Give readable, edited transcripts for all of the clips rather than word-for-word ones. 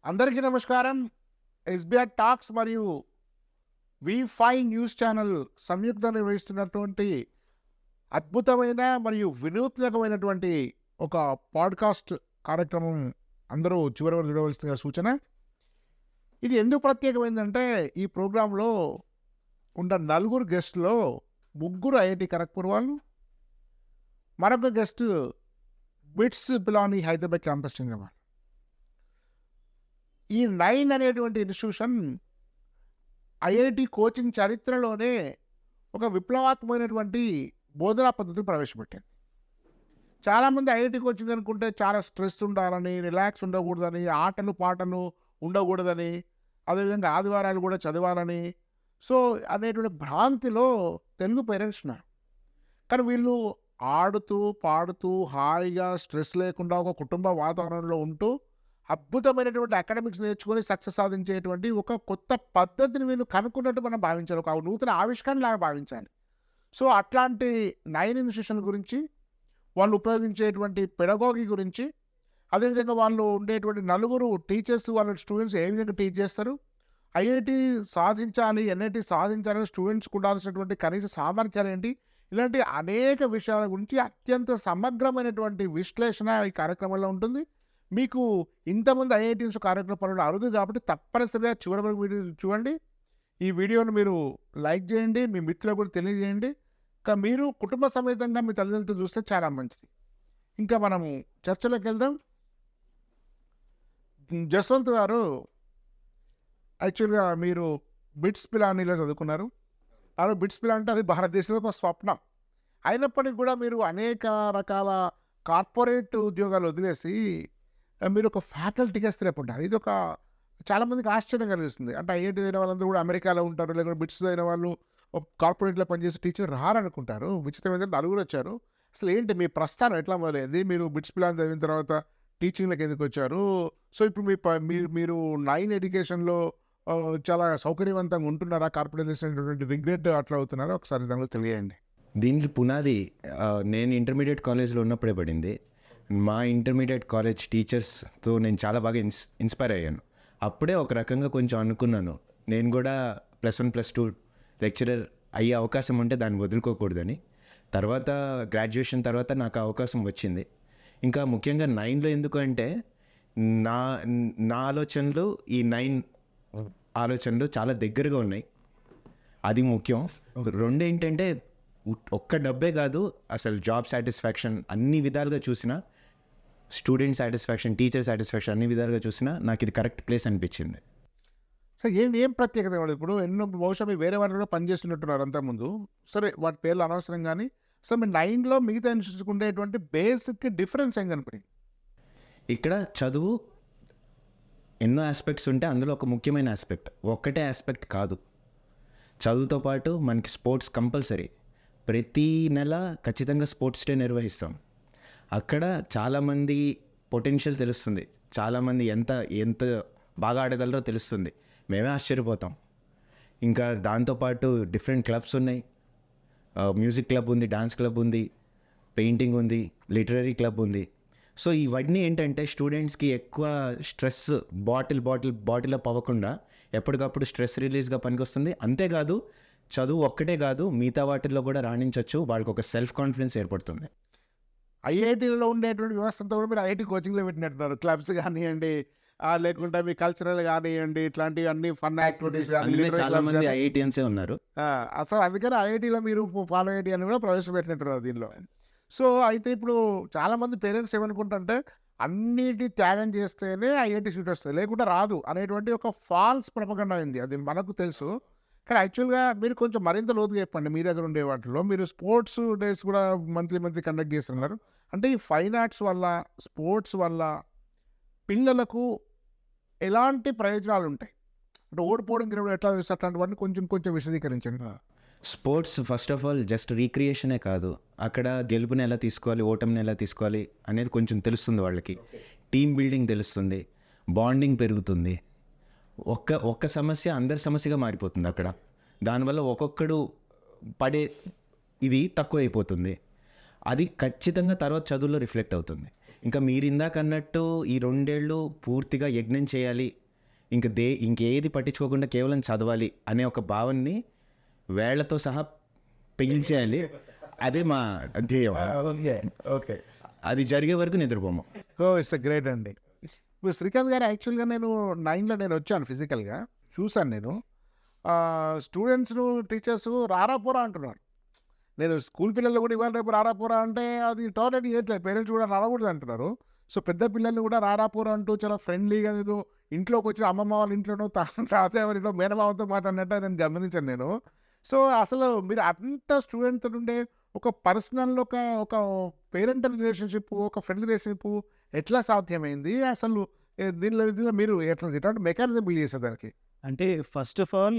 అందరికీ నమస్కారం. SBR talks మరియు వి5 న్యూస్ ఛానల్ సంయుక్తంగా నిర్వహిస్తున్నటువంటి అద్భుతమైన మరియు వినూత్నకమైనటువంటి ఒక పాడ్కాస్ట్ కార్యక్రమం అందరూ చివరి వరకు చూడవలసిన సూచన. ఇది ఎందుకు ప్రత్యేకమైందంటే ఈ ప్రోగ్రాంలో ఉన్న నలుగురు గెస్టులో ముగ్గురు ఐఐటి ఖరగ్పూర్ వాళ్ళు, మరొక guest bits Pilani Hyderabad campus చెందిన వాళ్ళు. ఈ 9 అనేటువంటి ఇన్స్టిట్యూషన్ ఐఐటి కోచింగ్ చరిత్రలోనే ఒక విప్లవాత్మకమైనటువంటి బోధనా పద్ధతిని ప్రవేశపెట్టింది. చాలామంది ఐఐటి కోచింగ్ అనుకుంటే చాలా స్ట్రెస్ ఉండాలని, రిలాక్స్ ఉండకూడదని, ఆటలు పాటలు ఉండకూడదని, అదేవిధంగా ఆదివారాలు కూడా చదవాలని అనేటువంటి భ్రాంతిలో తెలుగు పేరెంట్స్ ఉన్నారు. కానీ వీళ్ళు ఆడుతూ పాడుతూ హాయిగా స్ట్రెస్ లేకుండా ఒక కుటుంబ వాతావరణంలో ఉంటూ అద్భుతమైనటువంటి అకాడమిక్స్ నేర్చుకొని సక్సెస్ సాధించేటువంటి ఒక కొత్త పద్ధతిని వీళ్ళు కనుక్కున్నట్టు మనం భావించాలి. ఒక నూతన ఆవిష్కరణలాగా భావించాలి. అట్లాంటి 9 ఇన్స్టిట్యూషన్ల గురించి, వాళ్ళు ఉపయోగించేటువంటి పెడగాగి గురించి, అదేవిధంగా వాళ్ళు ఉండేటువంటి నలుగురు టీచర్స్ వాళ్ళ స్టూడెంట్స్ ఏ విధంగా టీచ్ చేస్తారు, ఐఐటి సాధించాలి, ఎన్ఐటి సాధించాలని స్టూడెంట్స్కి ఉండాల్సినటువంటి కనీస సామర్థ్యాలు ఏంటి, ఇలాంటి అనేక విషయాల గురించి అత్యంత సమగ్రమైనటువంటి విశ్లేషణ ఈ కార్యక్రమంలో ఉంటుంది. మీకు ఇంతమంది ఐఐటీస్ కార్యక్రమ పనులు అరుదు కాబట్టి తప్పనిసరిగా చివరి వరకు వీడియో చూడండి. ఈ వీడియోను మీరు లైక్ చేయండి, మీ మిత్రులకు కూడా తెలియజేయండి. ఇంకా మీరు కుటుంబ సమేతంగా మీ తల్లిదండ్రులతో చూస్తే చాలా మంచిది. ఇంకా మనము చర్చలోకి వెళ్దాం. జస్వంత్ గారు, యాక్చువల్గా మీరు బిట్స్ పిలానీలో చదువుకున్నారు. బిట్స్ పిలా అంటే అది భారతదేశంలో ఒక స్వప్నం. అయినప్పటికీ కూడా మీరు అనేక రకాల కార్పొరేట్ ఉద్యోగాలు వదిలేసి మీరు ఒక ఫ్యాకల్టీగా స్థిరపడ్డారు. ఇది ఒక చాలామందికి ఆశ్చర్యం కలిగిస్తుంది. అంటే ఐఐటి అయిన వాళ్ళందరూ కూడా అమెరికాలో ఉంటారు, లేకపోతే బిట్స్ అయిన వాళ్ళు కార్పొరేట్లో పనిచేసే టీచర్ రారనుకుంటారు. విచిత్రం ఏంటంటే నలుగురు వచ్చారు. అసలు ఏంటి మీ ప్రస్థానం ఎట్లా మొదలైంది? మీరు బిట్స్ పిలాన్ చదివిన తర్వాత టీచింగ్లోకి ఎందుకు వచ్చారు? ఇప్పుడు మీరు 9 ఎడ్యుకేషన్లో చాలా సౌకర్యవంతంగా ఉంటున్నారా? కార్పొరేట్ చేసినటువంటి రిగ్రెట్ అట్లా అవుతున్నారా? ఒకసారి దాని గురించి తెలియండి. దీనికి పునాది నేను ఇంటర్మీడియట్ కాలేజ్లో ఉన్నప్పుడే పడింది. మా ఇంటర్మీడియట్ కాలేజ్ టీచర్స్తో నేను చాలా బాగా ఇన్స్పైర్ అయ్యాను. అప్పుడే ఒక రకంగా కొంచెం అనుకున్నాను, నేను కూడా +1 +2 లెక్చరర్ అయ్యే అవకాశం ఉంటే దాన్ని వదులుకోకూడదని. తర్వాత గ్రాడ్యుయేషన్ తర్వాత నాకు అవకాశం వచ్చింది. ఇంకా ముఖ్యంగా 9లో ఎందుకు అంటే నా ఆలోచనలు ఈ 9 ఆలోచనలు చాలా దగ్గరగా ఉన్నాయి. అది ముఖ్యం. రెండు ఏంటంటే ఒక్క డబ్బే కాదు, అసలు జాబ్ సాటిస్ఫాక్షన్ అన్ని విధాలుగా చూసినా, స్టూడెంట్ సాటిస్ఫాక్షన్, టీచర్ సాటిస్ఫాక్షన్ అన్ని విధాలుగా చూసినా నాకు ఇది కరెక్ట్ ప్లేస్ అనిపించింది. ఏం ప్రత్యేకత వాడు? ఇప్పుడు ఎన్నో బహుశా మీరు వేరే వాటిలో పనిచేస్తున్నట్టున్నారు అంతకుముందు. సరే, వాటి పేర్లు అనవసరం. కానీ మీరు 9లో మిగతా ఇన్స్టిట్యూట్స్కి ఉండేటువంటి బేసిక్ డిఫరెన్స్ ఏం కనపడింది? ఇక్కడ చదువు ఎన్నో ఆస్పెక్ట్స్ ఉంటే అందులో ఒక ముఖ్యమైన ఆస్పెక్ట్, ఒక్కటే ఆస్పెక్ట్ కాదు. చదువుతో పాటు మనకి స్పోర్ట్స్ కంపల్సరీ. ప్రతి నెల ఖచ్చితంగా స్పోర్ట్స్ డే నిర్వహిస్తాం. అక్కడ చాలామంది పొటెన్షియల్ తెలుస్తుంది, చాలామంది ఎంత బాగా ఆడగలరో తెలుస్తుంది. మేమే ఆశ్చర్యపోతాం. ఇంకా దాంతోపాటు డిఫరెంట్ క్లబ్స్ ఉన్నాయి. మ్యూజిక్ క్లబ్ ఉంది, డాన్స్ క్లబ్ ఉంది, పెయింటింగ్ ఉంది, లిటరరీ క్లబ్ ఉంది. ఇవన్నీ ఏంటంటే స్టూడెంట్స్కి ఎక్కువ స్ట్రెస్ బాటిల్ అప్ అవ్వకుండా ఎప్పటికప్పుడు స్ట్రెస్ రిలీజ్గా పనికొస్తుంది. అంతేకాదు, చదువు ఒక్కటే కాదు, మిగతా వాటిల్లో కూడా రాణించవచ్చు. వాళ్ళకి ఒక సెల్ఫ్ కాన్ఫిడెన్స్ ఏర్పడుతుంది. ఐఐటీలో ఉండేటువంటి వ్యవస్థ అంతా కూడా మీరు ఐఐటి కోచింగ్లో పెట్టినట్టున్నారు. క్లబ్స్ కానివ్వండి, లేకుంటే మీ కల్చరల్ కానివ్వండి, ఇట్లాంటివి అన్ని ఫన్ యాక్టివిటీస్ చాలా మంది ఐఐటియన్సే ఉన్నారు. అసలు అందుకని ఐఐటీలో మీరు ఫాలో ఐఐటి అని కూడా ప్రవేశపెట్టినట్టున్నారు దీనిలో. అయితే ఇప్పుడు చాలామంది పేరెంట్స్ ఏమనుకుంటారంటే అన్నిటి త్యాగం చేస్తేనే ఐఐటి సీట్ వస్తుంది, లేకుంటే రాదు అనేటువంటి ఒక ఫాల్స్ ప్రపగండా అయింది. అది మనకు తెలుసు. కానీ యాక్చువల్గా మీరు కొంచెం మరింత లోతుగా చెప్పండి. మీ దగ్గర ఉండే వాటిలో మీరు స్పోర్ట్స్ డేస్ కూడా మంత్లీ కండక్ట్ చేస్తున్నారు. అంటే ఈ ఫైన్ ఆర్ట్స్ వల్ల, స్పోర్ట్స్ వల్ల పిల్లలకు ఎలాంటి ప్రయోజనాలు ఉంటాయి? అంటే ఓడిపోవడం గెలవడం ఎట్లా తెలుసు, అట్లాంటివన్నీ కొంచెం విశదీకరించండి. Sports first of all just రీక్రియేషనే కాదు, అక్కడ గెలుపుని ఎలా తీసుకోవాలి, ఓటమిని ఎలా తీసుకోవాలి అనేది కొంచెం తెలుస్తుంది వాళ్ళకి. టీమ్ బిల్డింగ్ తెలుస్తుంది, బాండింగ్ పెరుగుతుంది. ఒక్క సమస్య అందరి సమస్యగా మారిపోతుంది అక్కడ. దానివల్ల ఒక్కొక్కడు పడే ఇది తక్కువ అయిపోతుంది. అది ఖచ్చితంగా తర్వాత చదువులో రిఫ్లెక్ట్ అవుతుంది. ఇంకా మీరు ఇందాక అన్నట్టు ఈ 2 ఏళ్ళు పూర్తిగా యజ్ఞం చేయాలి, ఇంకేది పట్టించుకోకుండా కేవలం చదవాలి అనే ఒక భావనని వేళ్లతో సహా పెగిల్చేయాలి. అదే మా ధ్యేయం. ఓకే. అది జరిగే వరకు నిద్రపోము. ఇట్స్ గ్రేట్ అండి. ఇప్పుడు శ్రీకాంత్ గారు యాక్చువల్గా నేను 9లో నేను వచ్చాను ఫిజికల్గా చూశాను. నేను స్టూడెంట్స్ను టీచర్స్ రారా పోరా అంటున్నారు. నేను స్కూల్ పిల్లలు కూడా ఇవాళ రేపు రారా పోరా అంటే అది టాలరేట్ చేయట్లేదు, పేరెంట్స్ కూడా రాకూడదు అంటున్నారు. సో పెద్ద పిల్లల్ని కూడా రారా పోరా అంటూ చాలా ఫ్రెండ్లీగా ఏదో ఇంట్లోకి వచ్చిన అమ్మమ్మ వాళ్ళ ఇంట్లోనో తాతయ్య వాళ్ళ ఇంట్లో మేనమామతో మాట్లాడినట్టు నేను గమనించాను నేను. సో అసలు మీరు అంత స్టూడెంట్ ఉండే ఒక పర్సనల్ ఒక ఒక పేరెంటల్ రిలేషన్షిప్, ఒక ఫ్రెండ్ రిలేషన్షిప్ ఎట్లా సాధ్యమైంది అసలు? దీనిలో మీరు ఎట్లాంటి మెకానిజం బిల్డ్ చేశారు దానికి? అంటే ఫస్ట్ ఆఫ్ ఆల్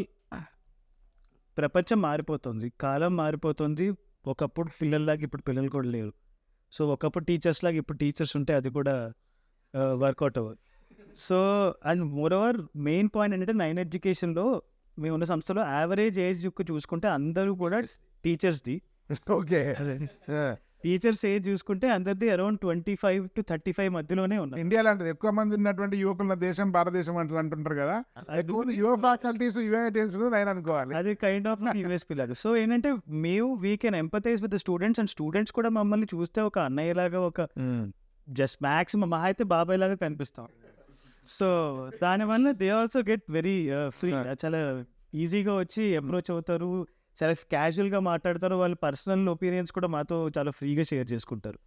ప్రపంచం మారిపోతుంది, కాలం మారిపోతుంది. ఒకప్పుడు పిల్లల్లాగా ఇప్పుడు పిల్లలు కూడా లేరు. సో ఒకప్పుడు టీచర్స్ లాగా ఇప్పుడు టీచర్స్ ఉంటే అది కూడా వర్కౌట్ అవ్వదు. So and more over main point ఏంటంటే 9 ఎడ్యుకేషన్లో మేము ఉన్న సంస్థలో యావరేజ్ ఏజ్ చూసుకుంటే అందరూ కూడా టీచర్స్ది. ఓకే. టీచర్స్ ఏజ్ చూసుకుంటే అందరిది అరౌండ్ 25 to 35 మధ్యలోనే ఉన్నాయి. ఇండియా లాంటిది ఎక్కువ మంది ఉన్నటువంటి యువకుల దేశం భారతదేశం అంటుంటారు కదా, యువ ఫ్యాకల్టీస్ యువైటీస్ నేను అనుకోవాలి. అది కైండ్ ఆఫ్ యూఎస్ పిల్లలు. సో ఏంటంటే we can empathise with the students and students కూడా మమ్మల్ని చూస్తే ఒక అన్నయ్యలాగా, ఒక జస్ట్ మ్యాక్సిమం మహా అయితే బాబాయ్ లాగా కనిపిస్తాం. సో దానివల్ల they also get very free, చాలా ఈజీగా వచ్చి అప్రోచ్ అవుతారు, చాలా క్యాజువల్గా మాట్లాడతారు. వాళ్ళ పర్సనల్ ఒపీనియన్స్ కూడా మాతో చాలా ఫ్రీగా షేర్ చేసుకుంటారు.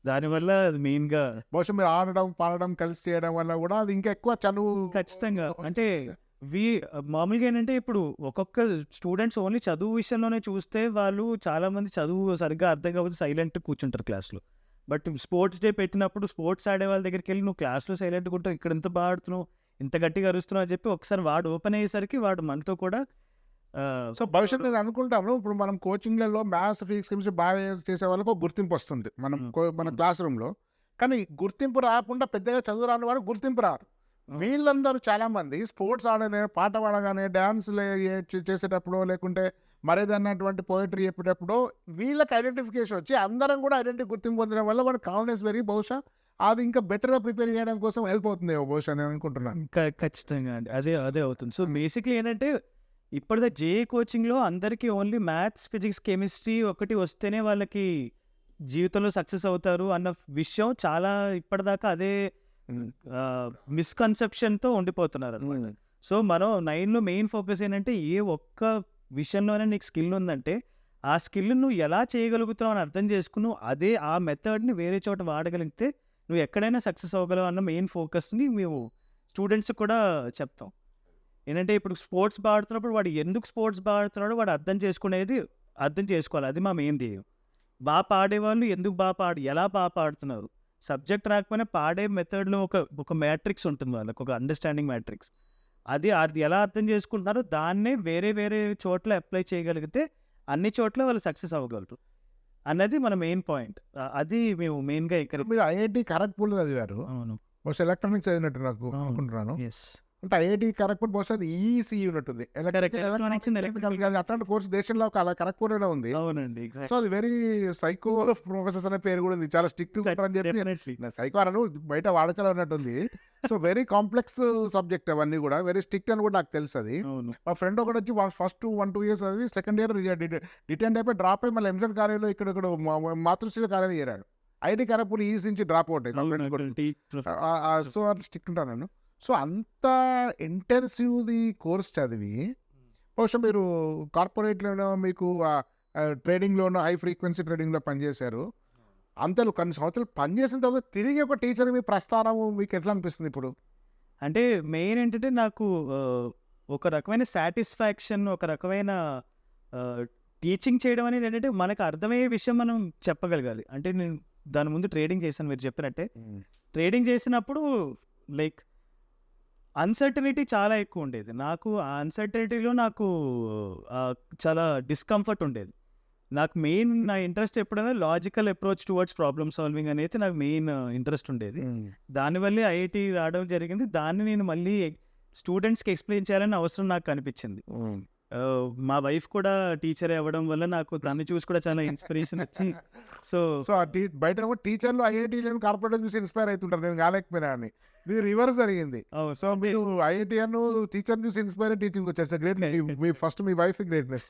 దానివల్ల అది మెయిన్గా బహుశా మీరు ఆడడం పాడడం కలిసి చేయడం వల్ల కూడా అది ఇంకా ఎక్కువ చనువు. ఖచ్చితంగా. అంటే మామూలుగా ఏంటంటే ఇప్పుడు ఒక్కొక్క స్టూడెంట్స్ ఓన్లీ చదువు విషయంలోనే చూస్తే వాళ్ళు చాలామంది చదువు సరిగ్గా అర్థం కాకపోతే సైలెంట్ కూర్చుంటారు క్లాస్లో. బట్ స్పోర్ట్స్ డే పెట్టినప్పుడు స్పోర్ట్స్ ఆడే వాళ్ళ దగ్గరికి వెళ్ళి నువ్వు క్లాస్లో సైలెంట్గా ఉంటావు, ఇక్కడ ఎంత బాగా ఆడుతున్నావు, ఇంత గట్టిగా అరుస్తున్నావు అని చెప్పి ఒకసారి వాడు ఓపెన్ అయ్యేసరికి వాడు మనతో కూడా సో భవిష్యత్తు నేను అనుకుంటాను ఇప్పుడు మనం కోచింగ్లలో మ్యాథ్స్ ఫిజిక్స్ కెమిస్ట్రీ బాగా చేసే వాళ్ళకు ఒక గుర్తింపు వస్తుంది మన క్లాస్ రూమ్లో. కానీ గుర్తింపు రాకుండా పెద్దగా చదువు రాని వాడు గుర్తింపు రాదు. వీళ్ళందరూ చాలామంది స్పోర్ట్స్ ఆడనే, పాట పాడగానే, డ్యాన్స్ చేసేటప్పుడు లేకుంటే మరేదన్నటువంటి పోయిటరీ చెప్పేటప్పుడు వీళ్ళకి ఐడెంటిఫికేషన్ వచ్చి అందరం కూడా గుర్తింపు పొందడం వల్ల వాళ్ళ కాన్ఫిడెన్స్ పెరిగి బహుశా అది ఇంకా బెటర్గా ప్రిపేర్ చేయడం కోసం హెల్ప్ అవుతుంది బహుశా నేను అనుకుంటున్నాను. ఖచ్చితంగా అండి, అదే అవుతుంది. సో బేసిక్లీ ఏంటంటే ఇప్పటిదా జేఏ కోచింగ్లో అందరికీ ఓన్లీ మ్యాథ్స్ ఫిజిక్స్ కెమిస్ట్రీ ఒకటి వస్తేనే వాళ్ళకి జీవితంలో సక్సెస్ అవుతారు అన్న విషయం చాలా ఇప్పటిదాకా అదే మిస్కన్సెప్షన్తో ఉండిపోతున్నారు అనమాట. సో మనం 9లో మెయిన్ ఫోకస్ ఏంటంటే ఏ ఒక్క విషయంలోనే నీకు స్కిల్ ఉందంటే ఆ స్కిల్ నువ్వు ఎలా చేయగలుగుతావు అని అర్థం చేసుకుని అదే ఆ మెథడ్ని వేరే చోట వాడగలిగితే నువ్వు ఎక్కడైనా సక్సెస్ అవ్వగలవు అన్న మెయిన్ ఫోకస్ని మేము స్టూడెంట్స్కి కూడా చెప్తాం. ఏంటంటే ఇప్పుడు స్పోర్ట్స్ బాగా ఆడుతున్నప్పుడు వాడు ఎందుకు స్పోర్ట్స్ బాగా ఆడుతున్నాడో వాడు అర్థం చేసుకోవాలి. అది మా మెయిన్ ధ్యేయం. బాగా పాడేవాళ్ళు ఎందుకు ఎలా బాగా పాడుతున్నారు, సబ్జెక్ట్ రాకపోయినా పాడే మెథడ్లో ఒక మ్యాట్రిక్స్ ఉంటుంది, వాళ్ళకి ఒక అండర్స్టాండింగ్ మ్యాట్రిక్స్. అది ఎలా అర్థం చేసుకుంటున్నారో దాన్నే వేరే చోట్ల అప్లై చేయగలిగితే అన్ని చోట్ల వాళ్ళు సక్సెస్ అవ్వగలరు అన్నది మన మెయిన్ పాయింట్. అది మేము మెయిన్గా ఇక్కడ. మీరు ఐఐటి ఖరగ్పూర్ చదివారు, అవును, బహుశా ఎలక్ట్రానిక్స్ చదివినట్టు నాకు అనుకుంటున్నాను. ఎస్, అంటే ఐఐటి ఖరగ్పూర్ బహుశా అది ఈసీఈ ఉన్నట్టుంది, Electronics and ఎలక్ట్రికల్ అట్లాంటి కోర్స్ దేశంలో ఖరగ్పూర్లో ఉంది. అవునండి. సో అది వెరీ సైకో ప్రొఫెసర్స్ అనే పేరు కూడా ఉంది, చాలా స్ట్రిక్ట్ అని చెప్పి. సైకో అనను, బయట వాడకలో ఉన్నట్టుంది. సో వెరీ కాంప్లెక్స్ సబ్జెక్ట్ అవన్నీ కూడా వెరీ స్ట్రిక్ట్ అని కూడా నాకు తెలుసు. అది మా ఫ్రెండ్ ఒకటి వచ్చి ఫస్ట్ 1-2 years చదివి సెకండ్ ఇయర్ డిటెండ్ అయిపోయి డ్రాప్ అయ్యి మళ్ళీ ఎంసెట్ కార్యాలయంలో ఇక్కడ మాతృశ్రీ కార్యాలయం చేరాడు. ఐఐటి ఖరగ్పూర్ ఈసీ నుంచి డ్రాప్ అవుట్ అయ్యి. సో అట్లా స్ట్రిక్ట్ ఉంటాను నేను. సో అంత ఇంటెన్సివ్ది కోర్స్ చదివి బహుశా మీరు కార్పొరేట్లోనో మీకు ట్రేడింగ్లోనో హై ఫ్రీక్వెన్సీ ట్రేడింగ్లో పనిచేశారు. అంతలో కొన్ని సంవత్సరాలు పనిచేసిన తర్వాత తిరిగి ఒక టీచర్ మీ ప్రస్థానం మీకు ఎట్లా అనిపిస్తుంది ఇప్పుడు? అంటే మెయిన్ ఏంటంటే నాకు ఒక రకమైన సాటిస్ఫాక్షన్, ఒక రకమైన టీచింగ్ చేయడం అనేది ఏంటంటే మనకు అర్థమయ్యే విషయం మనం చెప్పగలగాలి. అంటే నేను దాని ముందు ట్రేడింగ్ చేశాను, మీరు చెప్పినట్టే. ట్రేడింగ్ చేసినప్పుడు లైక్ అన్సర్టనిటీ చాలా ఎక్కువ ఉండేది. నాకు ఆ అన్సర్టనిటీలో నాకు చాలా డిస్కంఫర్ట్ ఉండేది. నాకు మెయిన్ నా ఇంట్రెస్ట్ ఎప్పుడైనా logical approach towards problem solving అనేది నాకు మెయిన్ ఇంట్రెస్ట్ ఉండేది. దానివల్లే ఐఐటి రావడం జరిగింది. దాన్ని నేను మళ్ళీ స్టూడెంట్స్కి ఎక్స్ప్లెయిన్ చేయాలని అవసరం నాకు కనిపించింది. మా వైఫ్ కూడా టీచర్ అవ్వడం వల్ల నాకు తను చూసి కూడా చాలా ఇన్స్పిరేషన్ వచ్చి సో సో బయట టీచర్లు ఐఐటీలను కార్పొరేట్ చూసి ఇన్స్పైర్ అవుతుంటారు, నేను కాలేకపోయినా అని. ఇది రివర్స్ జరిగింది. సో మీరు ఐఐటి అను టీచర్ చూసి ఇన్స్పైర్ టీచింగ్ వచ్చేస్తారు. Great. Me first me wife greatness.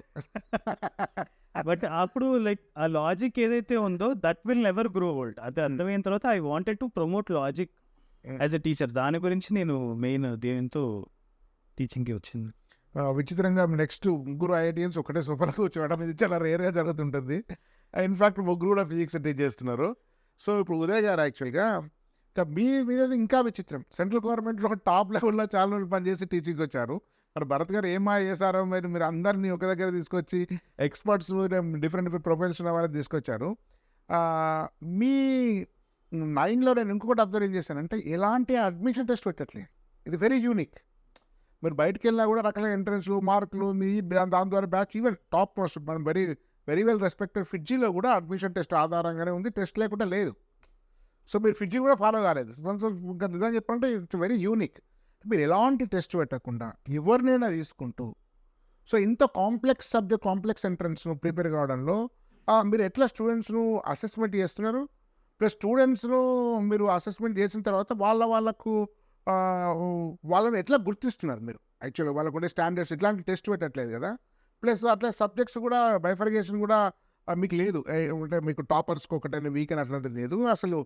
But అప్పుడు లైక్ ఆ లాజిక్ ఏదైతే ఉందో that will never grow old. అది అర్థమైన తర్వాత I wanted to promote logic as a teacher. దాని గురించి నేను మెయిన్ దీంతో టీచింగ్కి వచ్చింది. విచిత్రంగా నెక్స్ట్ ముగ్గురు ఐఐటియన్స్ ఒకటే సోఫాలో కూర్చోవడం ఇది చాలా రేర్గా జరుగుతుంటుంది. ఇన్ఫ్యాక్ట్ ముగ్గురు కూడా ఫిజిక్స్ టీచ్ చేస్తున్నారు. సో ఇప్పుడు ఉదయ్ గారు యాక్చువల్గా ఇంకా మీ మీద ఇంకా విచిత్రం, సెంట్రల్ గవర్నమెంట్లో టాప్ లెవెల్లో చాలా రోజులు పనిచేసి టీచింగ్ వచ్చారు. మరి భరత్ గారు ఏమా చేశారో మీరు అందరినీ ఒక దగ్గర తీసుకొచ్చి ఎక్స్పర్ట్స్ డిఫరెంట్ ప్రొఫెషన్ వాళ్ళని తీసుకొచ్చారు. మీ 9లో నేను ఇంకొకటి అబ్జర్వ్ చేశానంటే ఎలాంటి అడ్మిషన్ టెస్ట్ పెట్టట్లేదు. ఇది వెరీ యూనిక్. మీరు బయటకు వెళ్ళినా కూడా రకాల ఎంట్రన్స్లు మార్కులు మీ దాని ద్వారా బ్యాచ్ ఈవెన్ టాప్ మోస్ట్ మనం వెరీ వెల్ రెస్పెక్టెడ్ ఫిడ్జీలో కూడా అడ్మిషన్ టెస్ట్ ఆధారంగానే ఉంది, టెస్ట్ లేకుండా లేదు. సో మీరు ఫిడ్జీ కూడా ఫాలో కాలేదు. ఇంకా నిజంగా చెప్పాలంటే ఇట్స్ వెరీ యూనిక్. మీరు ఎలాంటి టెస్ట్ పెట్టకుండా ఎవరినైనా తీసుకుంటూ సో ఇంత కాంప్లెక్స్ సబ్జెక్ట్ కాంప్లెక్స్ ఎంట్రన్స్ను ప్రిపేర్ కావడంలో మీరు ఎట్లా స్టూడెంట్స్ను అసెస్మెంట్ చేస్తున్నారు, ప్లస్ స్టూడెంట్స్ను మీరు అసెస్మెంట్ చేసిన తర్వాత వాళ్ళని ఎట్లా గుర్తిస్తున్నారు మీరు? యాక్చువల్గా వాళ్ళకు ఉండే స్టాండర్డ్స్ ఇట్లాంటి టెస్ట్ పెట్టట్లేదు కదా. ప్లస్ అట్లా సబ్జెక్ట్స్ కూడా బైఫర్గేషన్ కూడా మీకు లేదు, అంటే మీకు టాపర్స్కి ఒకటైనా వీక్ అని అట్లాంటిది లేదు. అసలు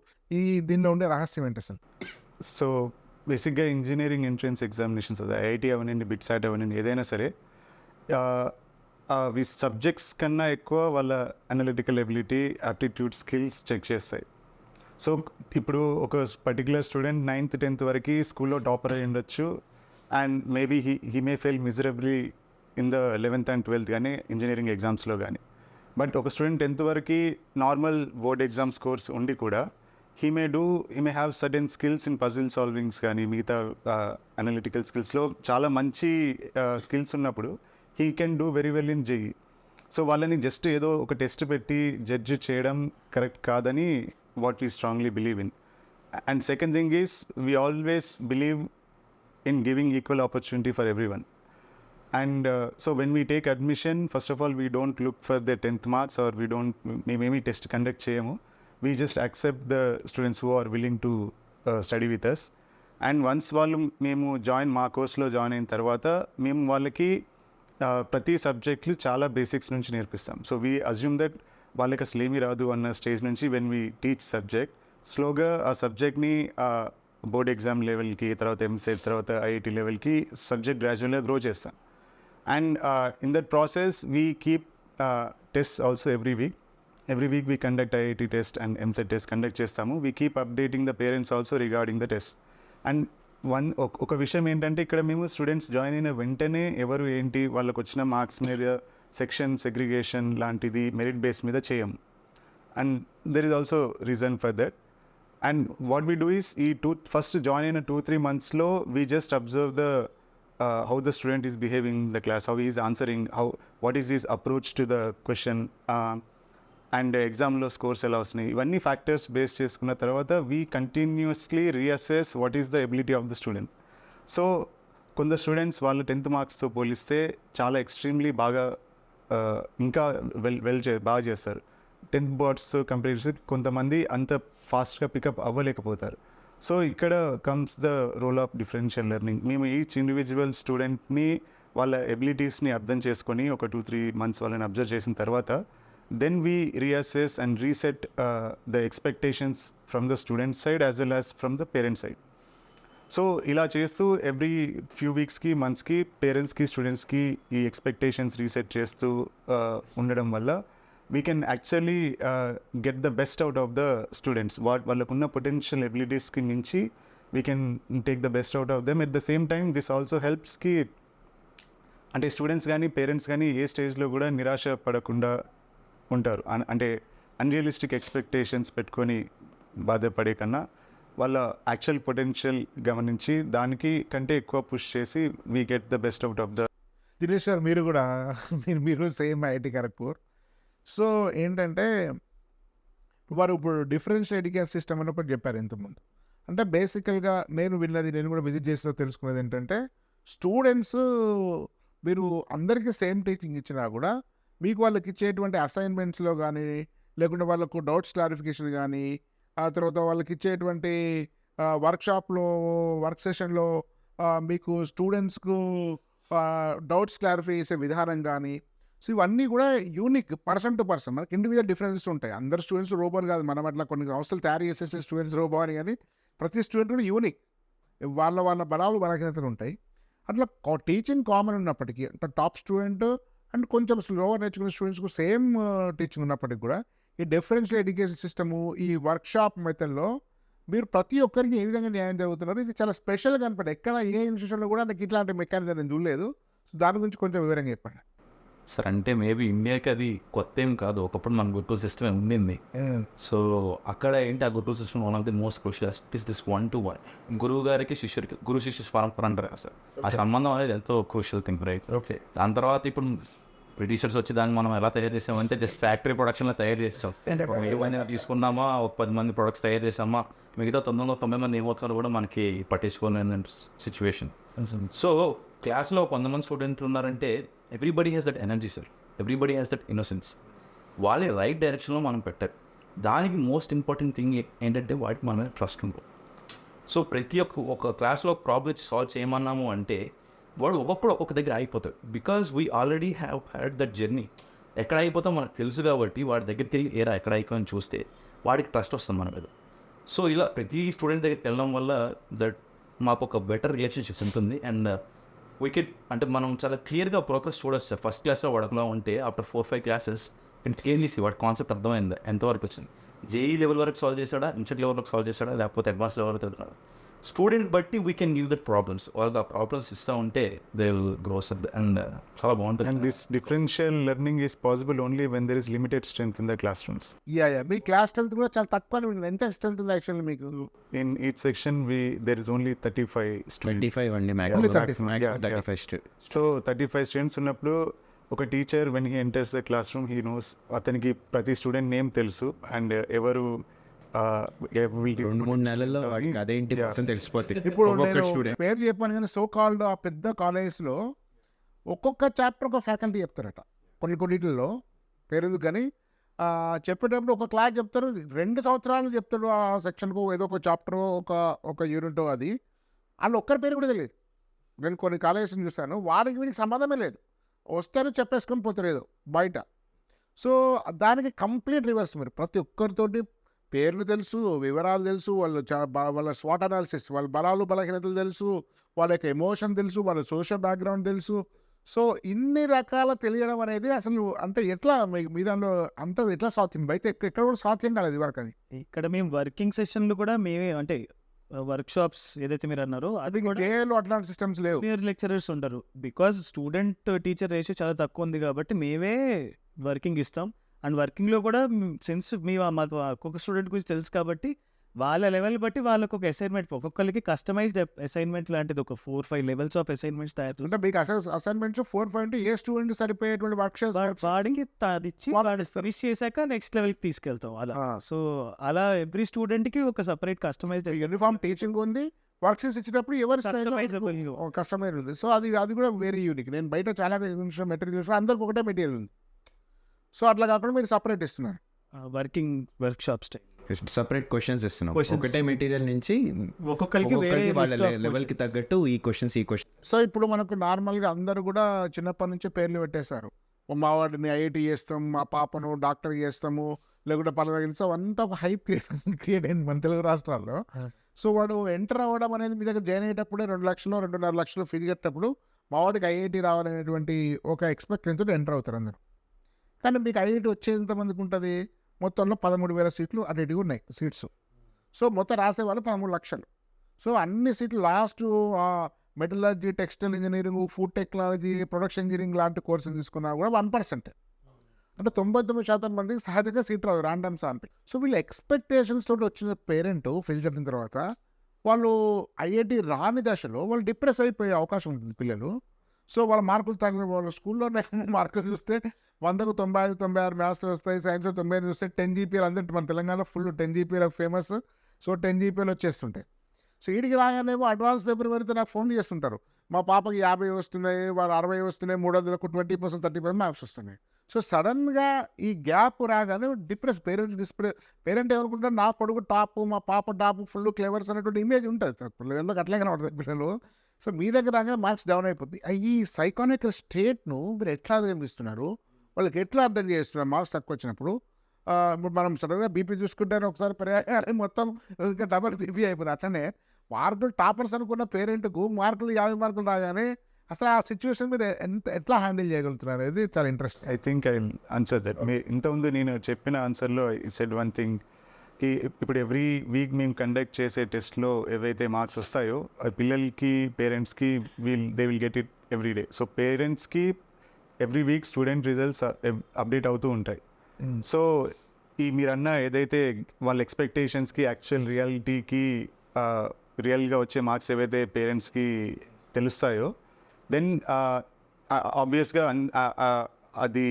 దీనిలో ఉండే రహస్యం ఏంటి అసలు? సో బేసిక్గా ఇంజనీరింగ్ ఎంట్రన్స్ ఎగ్జామినేషన్స్ అది ఐఐటీ అవనండి, బిట్సాట్ అవనండి, ఏదైనా సరే అవి సబ్జెక్ట్స్ కన్నా ఎక్కువ వాళ్ళ analytical ability, aptitude, skills check చేస్తాయి. సో ఇప్పుడు ఒక పర్టికులర్ స్టూడెంట్ 9th 10th వరకు స్కూల్లో టాపర్ అయి ఉండొచ్చు, and maybe he may fail miserably in the 11th and 12th కానీ ఇంజనీరింగ్ ఎగ్జామ్స్లో కానీ. బట్ ఒక స్టూడెంట్ 10th వరకు నార్మల్ బోర్డ్ ఎగ్జామ్ స్కోర్స్ ఉండి కూడా he may have certain skills in puzzle solvings కానీ మిగతా అనలిటికల్ స్కిల్స్లో చాలా మంచి స్కిల్స్ ఉన్నప్పుడు he can do very well in JEE. So వాళ్ళని జస్ట్ ఏదో ఒక టెస్ట్ పెట్టి జడ్జ్ చేయడం కరెక్ట్ కాదని what we strongly believe in. And second thing is we always believe in giving equal opportunity for everyone. And so when we take admission, first of all we don't look for the 10th marks or maybe test conduct cheyamo. We just accept the students who are willing to study with us. And once వాళ్ళు మేము మా కోర్స్లో join అయిన తర్వాత మేము వాళ్ళకి ప్రతి సబ్జెక్ట్లు చాలా బేసిక్స్ నుంచి నేర్పిస్తాం. సో వీ అజ్యూమ్ దట్ వాళ్ళకి అసలు ఏమీ రాదు అన్న స్టేజ్ నుంచి వెన్ వీ టీచ్ సబ్జెక్ట్, స్లోగా ఆ సబ్జెక్ట్ని బోర్డ్ ఎగ్జామ్ లెవెల్కి, తర్వాత ఎంసెట్, తర్వాత ఐఐటి లెవెల్కి సబ్జెక్ట్ గ్రాడ్యువల్గా గ్రో చేస్తాం. And in that process we keep test also every week we conduct IIT test and EAMCET test conduct చేస్తాము. We keep updating the parents also regarding the test. And ఒక విషయం ఏంటంటే ఇక్కడ మేము students join అయిన వెంటనే ఎవరు ఏంటి వాళ్ళకు వచ్చిన మార్క్స్ మీద సెక్షన్ సెగ్రిగేషన్ లాంటిది మెరిట్ బేస్ మీద చేయము. And there is also reason for that. And what we do is first join అయిన 2-3 monthsలో we just observe the how the student is behaving in the class, how he is answering, what is his approach to the question, and ఎగ్జామ్లో scores ఎలా వస్తున్నాయి, ఇవన్నీ factors base చేసుకున్న తర్వాత we continuously reassess what is the ability of the student. So కొందరు students వాళ్ళు 10th మార్క్స్తో పోలిస్తే చాలా ఎక్స్ట్రీమ్లీ బాగా ఇంకా బాగా చేస్తారు. 10th బోర్డ్స్ కంపేర్ చేసి కొంతమంది అంత ఫాస్ట్గా పికప్ అవ్వలేకపోతారు. సో ఇక్కడ comes the role of differential learning. మేము ఈచ్ ఇండివిజువల్ స్టూడెంట్ని వాళ్ళ ఎబిలిటీస్ని అర్థం చేసుకొని ఒక 2-3 months వాళ్ళని అబ్జర్వ్ చేసిన తర్వాత then we reassess and reset the expectations from the student side as well as from the parent side. So ఇలా చేస్తూ ఎవ్రీ ఫ్యూ వీక్స్కి మంత్స్కి పేరెంట్స్కి స్టూడెంట్స్కి ఈ ఎక్స్పెక్టేషన్స్ రీసెట్ చేస్తూ ఉండడం వల్ల we can actually get the best out of the students. వాళ్ళకున్న పొటెన్షియల్ ఎబిలిటీస్కి మించి we can take the best out of them. At the same time this also హెల్ప్స్కి, అంటే స్టూడెంట్స్ కానీ పేరెంట్స్ కానీ ఏ స్టేజ్లో కూడా నిరాశ పడకుండా ఉంటారు. అంటే అన్రియలిస్టిక్ ఎక్స్పెక్టేషన్స్ పెట్టుకొని బాధపడే కన్నా వాళ్ళ యాక్చువల్ పొటెన్షియల్ గమనించి దానికి కంటే ఎక్కువ పుష్ చేసి we get the best out of the. Dinesh గారు మీరు కూడా మీరు సేమ్ ఐఐటి ఖరగ్పూర్. సో ఏంటంటే వారు ఇప్పుడు డిఫరెన్షియల్ ఎడ్యుకేషన్ సిస్టమ్ అని ఒకటి చెప్పారు ఇంతకుముందు. అంటే బేసికల్గా నేను కూడా విజిట్ చేస్తూ తెలుసుకునేది ఏంటంటే స్టూడెంట్స్ మీరు అందరికీ సేమ్ టీచింగ్ ఇచ్చినా కూడా మీకు వాళ్ళకి ఇచ్చేటువంటి అసైన్మెంట్స్లో కానీ, లేకుంటే వాళ్ళకు డౌట్స్ క్లారిఫికేషన్ కానీ, ఆ తర్వాత వాళ్ళకి ఇచ్చేటువంటి వర్క్షాప్లో, వర్క్ సెషన్లో మీకు స్టూడెంట్స్కు డౌట్స్ క్లారిఫై చేసే విధానం కానీ, సో ఇవన్నీ కూడా యూనిక్ పర్సన్ టు పర్సన్. మనకి ఇండివిజువల్ డిఫరెన్సెస్ ఉంటాయి. అందరు స్టూడెంట్స్ రోబోలు కాదు. మనం అట్లా కొన్ని సంస్థలు తయారు చేసేసే స్టూడెంట్స్ రోబో అని, కానీ ప్రతి స్టూడెంట్ కూడా యూనిక్. వాళ్ళ వాళ్ళ బలాలు బలహీనతలు ఉంటాయి. అట్లా టీచింగ్ కామన్ ఉన్నప్పటికీ, అంటే టాప్ స్టూడెంట్ అండ్ కొంచెం స్లోవర్ నేర్చుకునే స్టూడెంట్స్కు సేమ్ టీచింగ్ ఉన్నప్పటికీ కూడా ఈ డిఫరెన్షియల్ ఎడ్యుకేషన్ సిస్టము, ఈ వర్క్షాప్ మెథడ్లో మీరు ప్రతి ఒక్కరికి ఏ విధంగా న్యాయం జరుగుతున్నారు, ఇది చాలా స్పెషల్గా కనపడే. ఎక్కడ ఏ ఇన్స్టిట్యూషన్లో కూడా నాకు ఇట్లాంటి మెకానిజం నేను చూడలేదు. సో దాని గురించి కొంచెం వివరంగా చెప్పండి. సార్ అంటే మేబీ ఇండియాకి అది కొత్త ఏం కాదు, ఒకప్పుడు మన గురుకుల సిస్టమ్ ఉండింది. సో అక్కడ ఏంటి ఆ గురుకుల system one of the most crucial is this 1-to-1 గురువు గారికి శిష్యుడికి, గురు శిష్య పరంపర అంటారు కదా సార్. ఆ సంబంధం అనేది ఎంతో క్రూషియల్ థింగ్, రైట్? ఓకే. దాని తర్వాత ఇప్పుడు బ్రిటిషర్స్ వచ్చి దాన్ని మనం ఎలా తయారు చేసామంటే జస్ట్ ఫ్యాక్టరీ ప్రొడక్షన్లో తయారు చేస్తాం. ఏమైనా తీసుకున్నామా, ఒక 10 మంది ప్రొడక్ట్స్ తయారు చేసామా, మిగతా 990 మంది ఏమవుతారో కూడా మనకి పట్టించుకోలేని సిచ్యువేషన్. సో క్లాస్లో 100 మంది స్టూడెంట్లు ఉన్నారంటే everybody has that energy sir, everybody has that innocence. వాళ్ళే రైట్ డైరెక్షన్లో మనం పెట్టారు. దానికి మోస్ట్ ఇంపార్టెంట్ థింగ్ ఏంటంటే వాటికి మన ట్రస్ట్ ఉంటుంది. సో ప్రతి ఒక క్లాస్లో ప్రాబ్లమ్స్ సాల్వ్ చేయమన్నాము అంటే వాడు ఒక్కొక్కడు ఒక్కొక్క దగ్గర ఆగిపోతాడు. Because we already have had that journey. ఎక్కడ అయిపోతాం మనకు తెలుసు కాబట్టి వాడి దగ్గరికి వెళ్ళి ఏరా ఎక్కడ అయిపోయిందని చూస్తే వాడికి ట్రస్ట్ వస్తుంది మన మీద. సో ఇలా ప్రతి స్టూడెంట్ దగ్గరికి వెళ్ళడం వల్ల దట్ మాకు ఒక బెటర్ రిలేషన్షిప్స్ ఉంటుంది. అండ్ వికెట్ అంటే మనం చాలా క్లియర్గా ప్రోగ్రెస్ చూడొచ్చు సార్. ఫస్ట్ క్లాస్లో వాడకలా ఉంటే ఆఫ్టర్ 4-5 క్లాసెస్ క్లియర్లీ వాడి కాన్సెప్ట్ అర్థమైంది, ఎంతవరకు వచ్చింది, జేఈ లెవెల్ వరకు సాల్వ్ చేశాడా, ఇన్స్టిట్యూట్ లెవెల్ వరకు సాల్వ్ చేశాడా, లేకపోతే అడ్వాన్స్ లెవెల్ వరకు వెళ్తున్నాడు. స్టూడెంట్ బట్టి we can give that problems. వాళ్ళకి ఆ ప్రాబ్లమ్స్ ఇస్తూ ఉంటే దే విల్ గ్రోస్ అండ్ చాలా బాగుంటుంది. And this differential learning is possible only when there is limited strength in the classrooms. Yeah me class strength కూడా చాలా తక్కువ. ఎంత స్ట్రెంత్ ఉంది యాక్చువల్లీ మీకు? In each section, there is only 35 students. 25 అండి Only 35. Maximum. Yeah, 35 So 35 students ఉన్నప్పుడు ఒక teacher when he enters the class room he knows, అతనికి ప్రతి స్టూడెంట్ నేమ్ తెలుసు అండ్ ఎవరు 2-3 నెలల్లో వాడికి అదేంటి Yeah. మొత్తం తెలిసిపోతుంది. ఇప్పుడు ఒక్కొక్క నేను స్టూడెంట్ పేరు చెప్పాను కానీ సో కాల్డ్ ఆ పెద్ద కాలేజ్లో ఒక్కొక్క చాప్టర్ ఒక ఫ్యాకల్టీ చెప్తారట. కొన్నిటిల్లో పేరు ఎందుకు కానీ చెప్పేటప్పుడు ఒక క్లాస్ చెప్తారు, 2 సంవత్సరాలు చెప్తాడు ఆ సెక్షన్కు, ఏదో ఒక చాప్టర్ ఒక యూనిట్. అది వాళ్ళు ఒక్కరి పేరు కూడా తెలియదు. నేను కొన్ని కాలేజెస్ని చూస్తాను, వాడికి వీడికి సంబంధమే లేదు, వస్తారు చెప్పేసుకొని పోతారు బయట. సో దానికి కంప్లీట్ రివర్స్. మీరు ప్రతి ఒక్కరితోటి పేర్లు తెలుసు, వివరాలు తెలుసు, వాళ్ళ స్వాట్ అనాలిసిస్, వాళ్ళ బలాలు బలహీనతలు తెలుసు, వాళ్ళ యొక్క ఎమోషన్ తెలుసు, వాళ్ళ సోషల్ బ్యాక్గ్రౌండ్ తెలుసు. సో ఇన్ని రకాల తెలియడం అనేది అసలు అంటే ఎట్లా మీ దానిలో అంటే ఎట్లా సాధ్యం? అయితే ఎక్కడ కూడా సాధ్యం కాలేదు ఇదివరకు. అది ఇక్కడ మేము వర్కింగ్ సెషన్లు కూడా మేమే అంటే వర్క్ షాప్స్ ఏదైతే మీరు అన్నారో అది కూడా కేఏలో అట్లాంటి సిస్టమ్స్ లేవు. జూనియర్ లెక్చరర్స్ ఉంటారు. బికాజ్ స్టూడెంట్ టీచర్ రేషియో చాలా తక్కువ ఉంది కాబట్టి మేమే వర్కింగ్ ఇస్తాం. అండ్ వర్కింగ్లో కూడా సిన్స్ మాకు ఒక్కొక్క స్టూడెంట్ గురించి తెలుసు కాబట్టి వాళ్ళ లెవెల్ బట్టి వాళ్ళకి ఒక అసైన్మెంట్, ఒక్కొక్కరికి కస్టమైజ్డ్ అసైన్మెంట్ లాంటిది ఒక 4-5 లెవెల్స్ ఆఫ్ అసైన్మెంట్స్ తయారు అంటే మీకు అసైన్మెంట్స్ 4 ఏ స్టూడెంట్ సరిపోయేటువంటి వర్క్ వాడికి అది ఇచ్చి ఫినిష్ చేశాక నెక్స్ట్ లెవెల్కి తీసుకెళ్తాం అలా. సో అలా ఎవ్రీ స్టూడెంట్కి ఒక సపరేట్ కస్టమైజ్డ్ యూనిఫామ్ టీచింగ్ ఉంది. వర్క్షీట్స్ ఇచ్చినప్పుడు ఎవరి Customizable. కస్టమైజ్ ఉంది. సో అది కూడా వెరీ యూనిక్. నేను బయట చాలా మెటీరియల్స్ అందరికి ఒకటే మెటీరియల్ ఉంది. సో అట్లా కాకుండా మీరు సపరేట్ ఇస్తున్నారు. Working work shops separate questions ఇస్తున్నాం. Questions. ఒకటే మెటీరియల్ నుంచి ఒక్కొక్కరికి వేరే వాళ్ళ list of లెవెల్కి questions. తగ్గట్టు ఈ క్వశ్చన్స్ సో ఇప్పుడు మనకు నార్మల్గా అందరూ కూడా చిన్నప్పటి నుంచి పేర్లు పెట్టేశారు. మా వాడిని ఐఐటి చేస్తాం, మా పాపను డాక్టర్ చేస్తాము, లేకుంటే పలానా చేస్తాం, అంతా ఒక హైప్ క్రియేట్ అయింది మన తెలుగు రాష్ట్రాల్లో. సో వాడు ఎంటర్ అవ్వడం అనేది మీ దగ్గర జాయిన్ అయ్యేటప్పుడే 2 లక్షలు 2.5 లక్షలు ఫీజు కట్టేటప్పుడు మా వాడికి ఐఐటి రావాలనేటువంటి ఒక ఎక్స్పెక్టెన్స్తో ఎంటర్ అవుతారు అందరు. కానీ మీకు ఐఐటి వచ్చేంత మందికి ఉంటుంది? మొత్తంలో 13,000 సీట్లు అటు ఉన్నాయి సీట్స్. సో మొత్తం రాసేవాళ్ళు 13 లక్షలు. సో అన్ని సీట్లు last metallurgy, textile engineering, food technology, production engineering లాంటి కోర్సులు తీసుకున్నా కూడా 1%. అంటే 99% మందికి సహజంగా సీట్ రాదు, ర్యాండమ్ శాంపిల్. సో వీళ్ళు ఎక్స్పెక్టేషన్స్ తోటి వచ్చిన పేరెంట్ ఫెయిల్ చేసిన తర్వాత వాళ్ళు ఐఐటి రాని దశలో వాళ్ళు డిప్రెస్ అయిపోయే అవకాశం ఉంటుంది పిల్లలు. సో వాళ్ళ మార్కులు తగిన వాళ్ళ స్కూల్లోనే మార్కులు చూస్తే 100కు 95, 96 మ్యాథ్స్లో వస్తాయి, సైన్స్లో 98 చూస్తే 10 జీపీఎల్ అందరి మన తెలంగాణలో full 10 GPL famous. So 10 GPL వచ్చేస్తుంటాయి. సో వీడికి రాగానేమో అడ్వాన్స్ పేపర్ పెడితే నాకు ఫోన్ చేస్తుంటారు, మా పాపకి 50 వస్తున్నాయి, వారు 60 వస్తున్నాయి, 300కు 20%, 30% మార్క్స్ వస్తున్నాయి. సో సడన్గా ఈ గ్యాప్ రాగానే పేరెంట్ ఏమనుకుంటారు, నా కొడుకు టాప్, మా పాప టాప్, ఫుల్ క్లెవర్స్ అనేటువంటి ఇమేజ్ ఉంటుంది పిల్లలకు, అట్లే కనబడుతుంది పిల్లలు. సో మీ దగ్గర రాగానే మార్క్స్ డౌన్ అయిపోతుంది. ఈ సైకానికల్ స్టేట్ను మీరు ఎట్లా అధిగమిస్తున్నారు, వాళ్ళకి ఎట్లా అర్థం చేస్తున్నారు మార్క్స్ తక్కువ వచ్చినప్పుడు? ఇప్పుడు మనం సడన్గా బీపీ చూసుకుంటే ఒకసారి పెరిగాయి మొత్తం ఇంకా డబల్ బీపీ అయిపోతుంది. అట్లనే మార్కులు టాపర్స్ అనుకున్న పేరెంట్కు మార్కులు 50 మార్కులు రాగానే అసలు ఆ సిచ్యువేషన్ మీరు ఎట్లా హ్యాండిల్ చేయగలుగుతున్నారు అనేది చాలా interest. I think I answer that. ఇంతకుముందు నేను చెప్పిన ఆన్సర్లో ఐ సెడ్ వన్ థింగ్, కి ఇప్పుడు ఎవ్రీ వీక్ మేము కండక్ట్ చేసే టెస్ట్లో ఏవైతే మార్క్స్ వస్తాయో ఆ పిల్లలకి పేరెంట్స్కి they will get it every day. So పేరెంట్స్కి every week student results update అవుతూ ఉంటాయి. సో మీరన్న ఏదైతే వాళ్ళ ఎక్స్పెక్టేషన్స్కి యాక్చువల్ రియాలిటీకి రియల్గా వచ్చే మార్క్స్ ఏవైతే పేరెంట్స్కి తెలుస్తాయో, దెన్ ఆబ్వియస్గా అది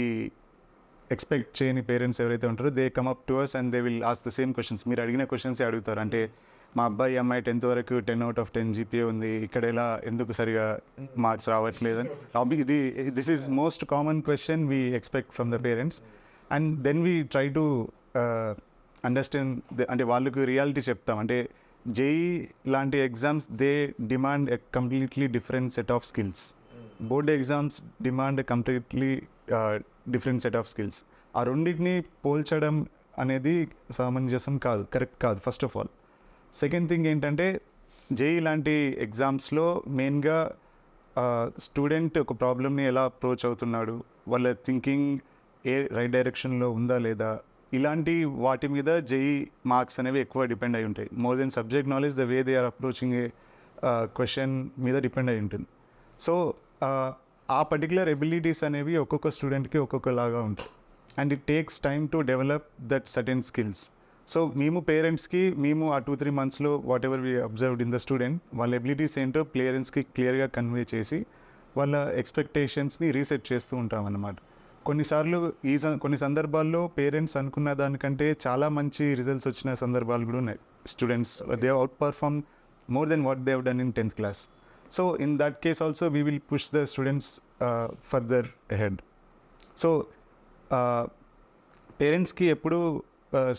ఎక్స్పెక్ట్ చేయని పేరెంట్స్ ఎవరైతే ఉంటారో they come up to us and they will ask the same questions. మీరు అడిగిన క్వశ్చన్సే అడుగుతారు. అంటే మా అబ్బాయి అమ్మాయి 10th వరకు 10/10 GPA ఉంది, ఇక్కడ ఎలా ఎందుకు సరిగా మార్క్స్ రావట్లేదు, this is most common question we expect from the parents. And then we try to understand, అంటే వాళ్ళకు రియాలిటీ చెప్తాం. అంటే జేఈ లాంటి exams they demand a completely different set of skills. Board exams demand completely different set of skills. ఆ రెండింటిని పోల్చడం అనేది సమంజసం కాదు, కరెక్ట్ కాదు first of all. Second thing ఏంటంటే జేఈ లాంటి ఎగ్జామ్స్లో మెయిన్గా స్టూడెంట్ ఒక ప్రాబ్లమ్ని ఎలా అప్రోచ్ అవుతున్నాడు, వాళ్ళ థింకింగ్ రైట్ డైరెక్షన్లో ఉందా లేదా, ఇలాంటి వాటి మీద జేఈ మార్క్స్ అనేవి ఎక్కువ డిపెండ్ అయి ఉంటాయి. More than subject knowledge, the way they are approaching a question మీద డిపెండ్ అయి ఉంటుంది. సో ఆ పర్టికులర్ ఎబిలిటీస్ అనేవి ఒక్కొక్క స్టూడెంట్కి ఒక్కొక్కలాగా ఉంటాయి. And it takes time to develop that certain skills. So మేము పేరెంట్స్కి ఆ 2-3 monthsలో whatever we observed in the student, వాళ్ళ ఎబిలిటీస్ ఏంటో పేరెంట్స్కి క్లియర్గా కన్వే చేసి వాళ్ళ ఎక్స్పెక్టేషన్స్ని రీసెట్ చేస్తూ ఉంటాం అన్నమాట. కొన్నిసార్లు కొన్ని సందర్భాల్లో పేరెంట్స్ అనుకున్న దానికంటే చాలా మంచి రిజల్ట్స్ వచ్చిన సందర్భాలు కూడా ఉన్నాయి. Students they outperform more than what they have done in 10th class. So in that case also we will push the students further ahead. So పేరెంట్స్కి ఎప్పుడు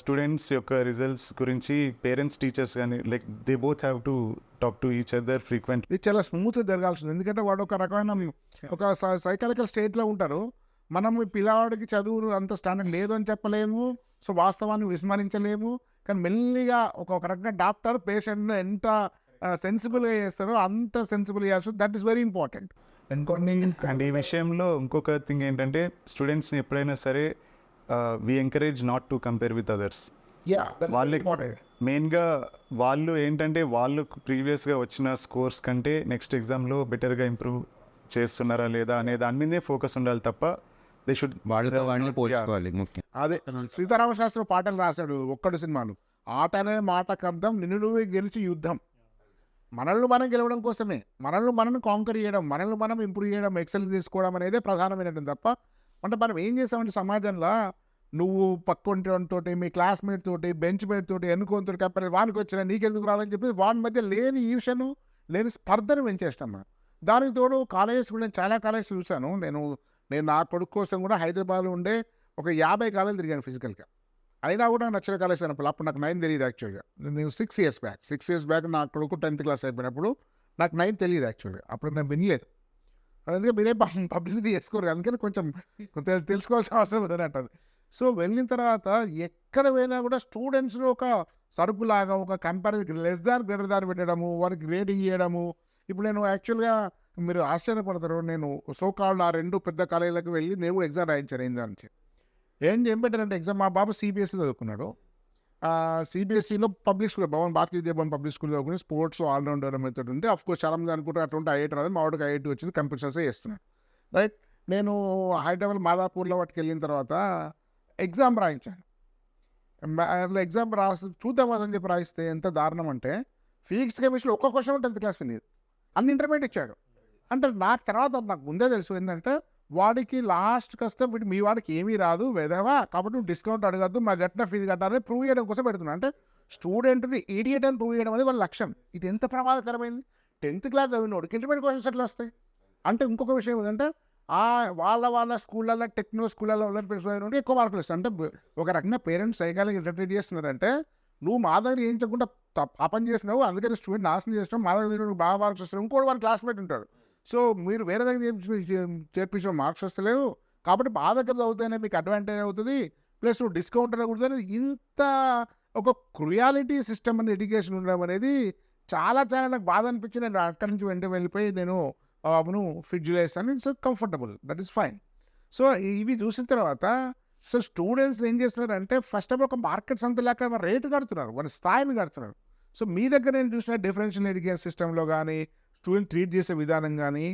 స్టూడెంట్స్ యొక్క రిజల్ట్స్ గురించి పేరెంట్స్ టీచర్స్ కానీ like they both have to talk to each other frequently. ఇది చాలా స్మూత్గా జరగాల్సింది. ఎందుకంటే వాడు ఒక రకమైన ఒక సైకాలజికల్ స్టేట్లో ఉంటారు. మనం ఈ పిల్లవాడికి చదువు అంత స్టాండర్డ్ లేదు అని చెప్పలేము, సో వాస్తవాన్ని విస్మరించలేము. కానీ మెల్లిగా ఒక రకంగా డాక్టర్ పేషెంట్ను ఎంత సెన్సిబుల్గా చేస్తారో అంత సెన్సిబుల్గా చేస్తారు. That is very important. And ఈ విషయంలో ఇంకొక థింగ్ ఏంటంటే స్టూడెంట్స్ని ఎప్పుడైనా సరే we encourage not to compare with others. వాళ్ళకి మెయిన్గా వాళ్ళు ఏంటంటే వాళ్ళు ప్రీవియస్గా వచ్చిన స్కోర్స్ కంటే నెక్స్ట్ ఎగ్జామ్లో బెటర్గా ఇంప్రూవ్ చేస్తున్నారా లేదా అనే దాని మీదే ఫోకస్ ఉండాలి తప్ప దే షుడ్ వాళ్ళతో వాళ్ళని పోల్చుకోవాలి ముఖ్యం. అదే సీతారామశాస్త్రి పాటలు రాశాడు ఒక్కడు సినిమాలు, ఆటనే మాటకు అర్థం నిన్ను నువ్వే గెలిచి యుద్ధం. మనల్ని మనం గెలవడం కోసమే, మనల్ని మనం కాంకర్ చేయడం, మనల్ని మనం ఇంప్రూవ్ చేయడం, ఎక్సెల్ తీసుకోవడం అనేది ప్రధానమైనటువంటి తప్ప. అంటే మనం ఏం చేస్తామంటే సమాజంలో నువ్వు పక్కంటి మీ క్లాస్మేట్ తోటి బెంచ్ మేట్ తోటి ఎన్నుకోని కంపెనీ వానికి వచ్చిన నీకెందుకు రాలని చెప్పి వాని మధ్య లేని ఈర్షను లేని స్పర్ధను పెంచేస్తాం మనం. దానికి తోడు కాలేజెస్ కూడా చాలా కాలేజెస్ చూశాను. నేను నా కొడుకు కోసం కూడా హైదరాబాద్లో ఉండే ఒక 50 కాలేజీలు తిరిగాను ఫిజికల్గా. అయినా కూడా నచ్చిన కాలేజ్ అయినప్పుడు అప్పుడు నాకు 9 తెలియదు యాక్చువల్గా. నేను 6 years బ్యాక్ నా కొడుకు 10th class అయిపోయినప్పుడు నాకు 9 తెలియదు యాక్చువల్గా. అప్పుడు నేను వినలేదు. అందుకే మీరే పబ్లిసిటీ చేసుకోరు, అందుకని కొంచెం తెలుసుకోవాల్సిన అవసరం ఉందని అంటుంది. సో వెళ్ళిన తర్వాత ఎక్కడ పోయినా కూడా స్టూడెంట్స్ని ఒక సరుకులాగా ఒక comparison less than greater than పెట్టడము, వారికి గ్రేడింగ్ ఇవ్వడము. ఇప్పుడు నేను యాక్చువల్గా మీరు ఆశ్చర్యపడతారు, నేను సోకాల్డ్ ఆ 2 పెద్ద కాలేజీలకు వెళ్ళి నేను కూడా ఎగ్జామ్ రాయించాను. ఏంటంటే ఏం పెట్టారంటే ఎగ్జామ్, మా బాబు సిబిఎస్ఈ చదువుకున్నాడు. సిబిఎస్ఈలో పబ్లిక్ స్కూల్ భవన్ భారతీయ విద్యాభవన్ పబ్లిక్ స్కూల్ చదువుకుని స్పోర్ట్స్ ఆల్రౌండర్ మెథడ్ ఉంటే అఫ్కోర్స్ చాలా మంది అనుకుంటారు అటువంటి ఐఐటి రాదు, మా వాడికి ఐఐటి వచ్చింది, కంప్యూటర్సే చేస్తున్నాడు రైట్. నేను హైదరాబాద్ మాదాపూర్లో వాటికి వెళ్ళిన తర్వాత ఎగ్జామ్ రాయించాను. ఎగ్జామ్ చూద్దామని చెప్పి రాయిస్తే ఎంత దారుణం అంటే ఫిజిక్స్ కెమిస్ట్రీలో ఒక్క క్వశ్చన్ ఉంటుంది 10th class ఫినిష్, అన్ని ఇంటర్మీడియట్ ఇచ్చాడు. అంటే నాకు తర్వాత నాకు ముందే తెలుసు ఏంటంటే వాడికి లాస్ట్కి వస్తే మీ వాడికి ఏమీ రాదు వెదవా, కాబట్టి నువ్వు డిస్కౌంట్ అడగద్దు, మా గట్టిన ఫీజు కట్టాలని ప్రూవ్ చేయడం కోసం పెడుతున్నా. అంటే స్టూడెంట్ని ఈడియట్ అని ప్రూవ్ చేయడం అనేది వాళ్ళ లక్ష్యం. ఇది ఎంత ప్రమాదకరమైంది. 10th క్లాస్ చదివినోడికి ఇంటర్మీడియట్ క్వశ్చన్స్ ఎట్లా వస్తాయి. అంటే ఇంకొక విషయం ఏంటంటే వాళ్ళ స్కూళ్ళల్లో టెక్నో స్కూళ్ళల్లో ఒలింపిక్స్ చదివినోడికి ఎక్కువ మార్కులు ఇస్తారు. అంటే ఒక రకంగా పేరెంట్స్ సైకాలజీ ఎంటర్టైన్ చేస్తున్నారంటే నువ్వు మా దగ్గర ఏం చెప్పకుండా పాపం చేసినావు, అందుకని స్టూడెంట్ నాశనం చేసినావు, మా దగ్గర బాగా మార్క్స్ వస్తున్నావు, ఇంకోటి వాళ్ళ క్లాస్మేట్ ఉంటాడు. సో మీరు వేరే దగ్గర చేర్పించిన మార్క్స్ వస్తలేవు కాబట్టి మా దగ్గర చదివితేనే మీకు అడ్వాంటేజ్ అవుతుంది, ప్లస్ నువ్వు డిస్కౌంట్ అనేది ఇంత ఒక క్రుయాలిటీ సిస్టమ్ అని ఎడ్యుకేషన్ ఉండడం అనేది చాలా నాకు బాధ అనిపించి నేను అక్కడి నుంచి వెంటనే వెళ్ళిపోయి నేను బాబును ఫ్రిడ్జ్లో వేస్తాను. It's comfortable, that is fine. So ఇవి చూసిన తర్వాత సో స్టూడెంట్స్ ఏం చేస్తున్నారంటే ఫస్ట్ ఆఫ్ ఒక మార్కెట్స్ అంత లేక రేటు కడుతున్నారు, వాళ్ళ స్థాయిని కడుతున్నారు. సో మీ దగ్గర నేను చూసిన డిఫరెన్షియల్ ఎడ్యుకేషన్ సిస్టంలో కానీ స్టూడెంట్ ట్రీట్ చేసే విధానం కానీ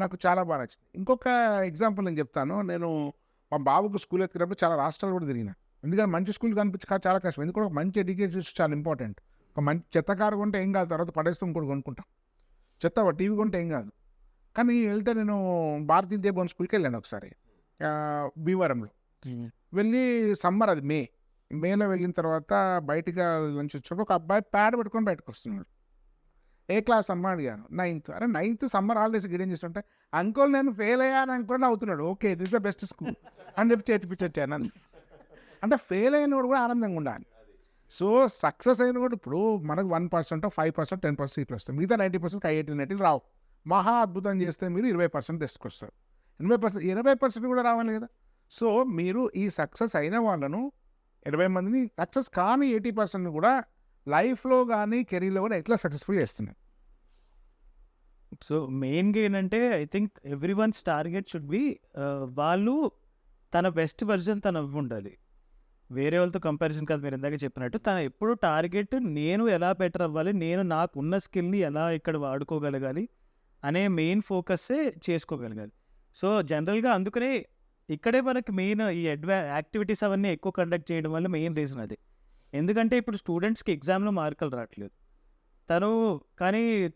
నాకు చాలా బాగా నచ్చింది. ఇంకొక ఎగ్జాంపుల్ నేను చెప్తాను. నేను మా బాబుకు స్కూల్ ఎత్తుకున్నప్పుడు చాలా రాష్ట్రాలు కూడా తిరిగిన. ఎందుకంటే మంచి స్కూల్ కనిపించి చాలా కష్టం. ఎందుకంటే ఒక మంచి ఎడ్యుకేషన్ చాలా ఇంపార్టెంట్. ఒక మంచి చెత్త కారు కొంటే ఏం కాదు, తర్వాత పడేస్తూ ఇంకోటి కొనుక్కుంటాం. చెత్త టీవీ కొంటే ఏం కాదు. కానీ వెళ్తే నేను భారతీయ దేవన్ స్కూల్కి వెళ్ళాను ఒకసారి భీమవరంలో. వెళ్ళి సమ్మర్, అది మేలో వెళ్ళిన తర్వాత బయటగా నుంచి వచ్చినప్పుడు ఒక అబ్బాయి ప్యాడ్ పెట్టుకొని బయటకు వస్తున్నాడు. ఏ క్లాస్ అమ్మ అడిగాను. 9th. అరే 9th సమ్మర్ హాలిడేస్ గిడేం చేస్తుంటే అంకుల్ నేను ఫెయిల్ అయ్యాను అనుకుని అవుతున్నాడు. Okay this the best school అని చెప్పి చేర్పించాను. అంటే ఫెయిల్ అయినోడు కూడా ఆనందంగా ఉండాలి. సో సక్సెస్ అయిన కూడా ఇప్పుడు మనకు 1%, 5%, 10% సీట్లు వస్తాయి. మిగతా 90% IIT రావు. మహా అద్భుతం చేస్తే మీరు 20% తీసుకొస్తారు. 20% కూడా రావాలి కదా. సో మీరు ఈ సక్సెస్ అయిన వాళ్ళను 20 మందిని, సక్సెస్ కానీ 80% కూడా లైఫ్లో కానీ కెరీర్లో కూడా ఎట్లా సక్సెస్ఫుల్ చేస్తున్నారు. సో మెయిన్గా ఏంటంటే I think every once target should be వాళ్ళు తన బెస్ట్ వర్జన్ తను ఉండాలి. వేరే వాళ్ళతో కంపారిజన్ కాదు, మీరు ఇందాక చెప్పినట్టు తన ఎప్పుడు టార్గెట్ నేను ఎలా బెటర్ అవ్వాలి, నేను నాకు ఉన్న స్కిల్ని ఎలా ఇక్కడ వాడుకోగలగాలి అనే మెయిన్ ఫోకస్సే చేసుకోగలగాలి. సో జనరల్గా అందుకనే ఇక్కడే మనకి మెయిన్ ఈ యాక్టివిటీస్ అవన్నీ ఎక్కువ కండక్ట్ చేయడం వల్ల మెయిన్ రీజన్ అది. ఎందుకంటే ఇప్పుడు స్టూడెంట్స్కి ఎగ్జామ్లో మార్కులు రావట్లేదు.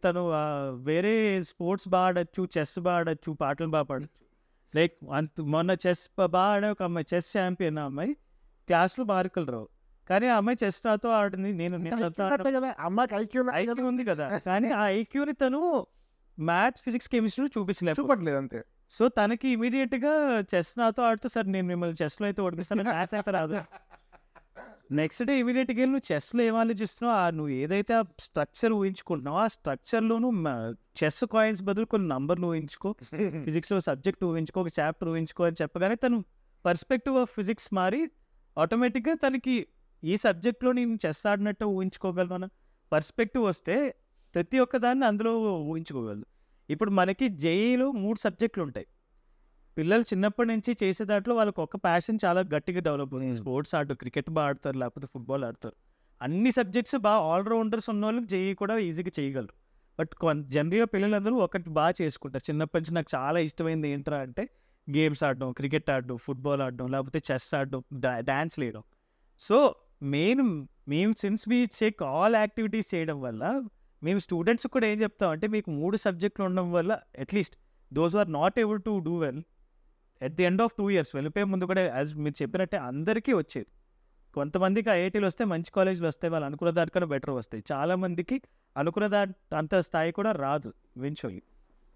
తను వేరే స్పోర్ట్స్ బాగా ఆడచ్చు, చెస్ బాగా ఆడచ్చు, పాటలు బాగా పాడచ్చు. లైక్ మొన్న చెస్ బాగా ఆడే ఒక అమ్మాయి, చెస్ ఛాంపియన్ అమ్మాయి, క్లాస్లో మార్కులు రావు. కానీ ఆ అమ్మాయి చెస్ నాతో ఆడింది. అమ్మాయికి ఐక్యూ ఉంది కదా, కానీ ఆ ఐక్యూని తను మ్యాథ్స్, ఫిజిక్స్, కెమిస్ట్రీలో చూపట్లేదు అంతే. సో తనకి ఇమీడియట్గా చెస్ నాతో ఆడుతూ సార్ నేను మిమ్మల్ని చెస్లో అయితే ఓడిపిస్తాను, మ్యాథ్స్ అయితే రాదు. నెక్స్ట్ డే ఇమీడియట్గా నువ్వు చెస్లో ఏం ఆలోచిస్తున్నావు, నువ్వు ఏదైతే ఆ స్ట్రక్చర్ ఊహించుకుంటున్నావు ఆ స్ట్రక్చర్లోను చెస్ కాయిన్స్ బదులు కొన్ని నంబర్లు ఊహించుకో, ఫిజిక్స్లో సబ్జెక్ట్ ఊహించుకో, ఒక చాప్టర్ ఊహించుకో అని చెప్పగానే తను పర్స్పెక్టివ్ ఆఫ్ ఫిజిక్స్ మారి ఆటోమేటిక్గా తనకి ఈ సబ్జెక్ట్లో నేను చెస్ ఆడినట్టు ఊహించుకోగలను పర్స్పెక్టివ్ వస్తే ప్రతి ఒక్కదాన్ని అందులో ఊహించుకోగలదు. ఇప్పుడు మనకి జేఈలో 3 సబ్జెక్టులు ఉంటాయి. పిల్లలు చిన్నప్పటి నుంచి చేసే దాంట్లో వాళ్ళకి ఒక ప్యాషన్ చాలా గట్టిగా డెవలప్ అవుతుంది. స్పోర్ట్స్ ఆడతారు, క్రికెట్ బాగా ఆడతారు, లేకపోతే ఫుట్బాల్ ఆడతారు. అన్ని సబ్జెక్ట్స్ బాగా ఆల్రౌండర్స్ ఉన్న వాళ్ళకి జేఈ కూడా ఈజీగా చేయగలరు. బట్ జనరల్గా పిల్లలందరూ ఒకటి బాగా చేసుకుంటారు. చిన్నప్పటి నుంచి నాకు చాలా ఇష్టమైంది ఏంట్రా అంటే గేమ్స్ ఆడడం, క్రికెట్ ఆడడం, ఫుట్బాల్ ఆడడం, లేకపోతే చెస్ ఆడడం, డ్యాన్స్ వేయడం. సో మేము since we check all activities చేయడం వల్ల మేము స్టూడెంట్స్ కూడా ఏం చెప్తాం అంటే మీకు 3 సబ్జెక్టులు ఉండడం వల్ల at least those are not able to do well at the end of 2 years వెళ్ళిపోయే ముందు కూడా యాజ్ మీరు చెప్పినట్టే అందరికీ వచ్చేది. కొంతమందికి ఐఐటీలు వస్తాయి, మంచి కాలేజీలు వస్తాయి, వాళ్ళు అనుకున్న దానికన్నా బెటర్ వస్తాయి. చాలామందికి అనుకున్న అంత స్థాయి కూడా రాదు ఈవెన్చువల్లీ.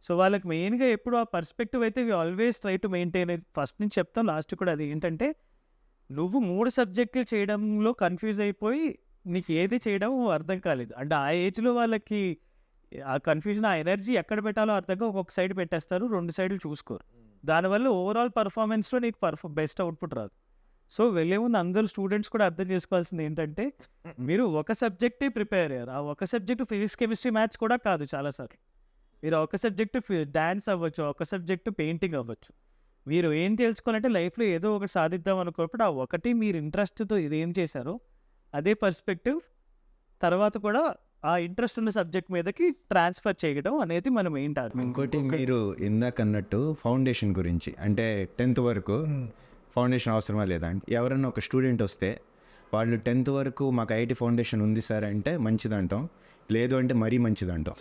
సో వాళ్ళకి మెయిన్గా ఎప్పుడు ఆ పర్స్పెక్టివ్ అయితే we always try to maintain. First నుంచి చెప్తాం, లాస్ట్ కూడా అది ఏంటంటే నువ్వు 3 సబ్జెక్టులు చేయడంలో కన్ఫ్యూజ్ అయిపోయి నీకు ఏది చేయడం అర్థం కాలేదు అంటే ఆ ఏజ్లో వాళ్ళకి ఆ కన్ఫ్యూజన్, ఆ ఎనర్జీ ఎక్కడ పెట్టాలో అర్థంగా ఒక్కొక్క సైడ్ పెట్టేస్తారు, 2 సైడ్లు చూసుకోరు. దానివల్ల ఓవరాల్ పర్ఫార్మెన్స్లో నీకు బెస్ట్ అవుట్పుట్ రాదు. సో వెళ్ళే ముందు అందరూ స్టూడెంట్స్ కూడా అర్థం చేసుకోవాల్సింది ఏంటంటే మీరు ఒక సబ్జెక్టే ప్రిపేర్ అయ్యారు. ఆ ఒక సబ్జెక్టు ఫిజిక్స్, కెమిస్ట్రీ, మ్యాథ్స్ కూడా కాదు. చాలాసార్లు మీరు ఒక సబ్జెక్టు డ్యాన్స్ అవ్వచ్చు, ఒక సబ్జెక్టు పెయింటింగ్ అవ్వచ్చు. మీరు ఏం తెలుసుకోవాలంటే లైఫ్లో ఏదో ఒకటి సాధిద్దాం అనుకున్నప్పుడు ఆ ఒకటి మీరు ఇంట్రెస్ట్తో ఇదేం చేశారో అదే పర్స్పెక్టివ్ తర్వాత కూడా ఆ ఇంట్రెస్ట్ ఉన్న సబ్జెక్ట్ మీదకి ట్రాన్స్ఫర్ చేయడం అనేది మన మెయిన్ టార్గెట్. ఇంకోటి మీరు ఇందాక అన్నట్టు ఫౌండేషన్ గురించి, అంటే 10th వరకు ఫౌండేషన్ అవసరమా లేదా అంటే ఎవరన్నా ఒక స్టూడెంట్ వస్తే వాళ్ళు 10th వరకు మాకు ఐఐటి ఫౌండేషన్ ఉంది సార్ అంటే మంచిదంటాం, లేదు అంటే మరీ మంచిదంటాం.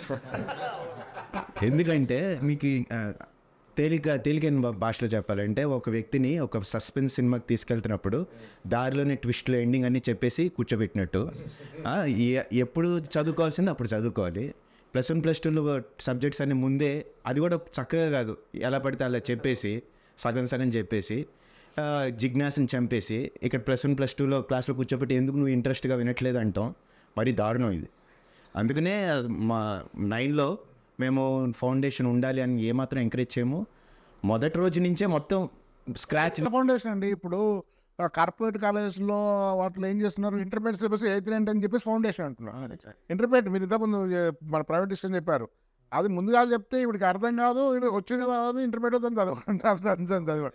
ఎందుకంటే మీకు తేలికైన భాషలో చెప్పాలంటే ఒక వ్యక్తిని ఒక సస్పెన్స్ సినిమాకి తీసుకెళ్తున్నప్పుడు దారిలోనే ట్విస్ట్లు ఎండింగ్ అన్నీ చెప్పేసి కూర్చోబెట్టినట్టు ఎప్పుడు చదువుకోవాల్సింది అప్పుడు చదువుకోవాలి. +1 +2 సబ్జెక్ట్స్ అన్ని ముందే, అది కూడా చక్కగా కాదు, ఎలా పడితే అలా చెప్పేసి సగం చెప్పేసి జిజ్ఞాసని చంపేసి ఇక్కడ +1 +2 క్లాస్లో కూర్చోబెట్టి ఎందుకు నువ్వు ఇంట్రెస్ట్గా వినట్లేదు అంటాం. మరీ దారుణం ఇది. అందుకనే మా 9లో మేము ఫౌండేషన్ ఉండాలి అని ఏమాత్రం ఎంకరేజ్ చేయము. మొదటి రోజు నుంచే మొత్తం స్క్రాచ్. ఫౌండేషన్ అండి. ఇప్పుడు కార్పొరేట్ కాలేజెస్లో వాటిలో ఏం చేస్తున్నారు, ఇంటర్మీడియట్ సిలబస్ 8th 9th అని చెప్పేసి ఫౌండేషన్ అంటున్నారు. ఇంటర్మీడియట్ మీరు ఇంతకుముందు మన ప్రైవేట్ డిస్టెన్స్ చెప్పారు, అది ముందుగా చెప్తే ఇప్పటికి అర్థం కాదు, వచ్చేది కాదు, ఇంటర్మీడియట్ అని చదవాలి.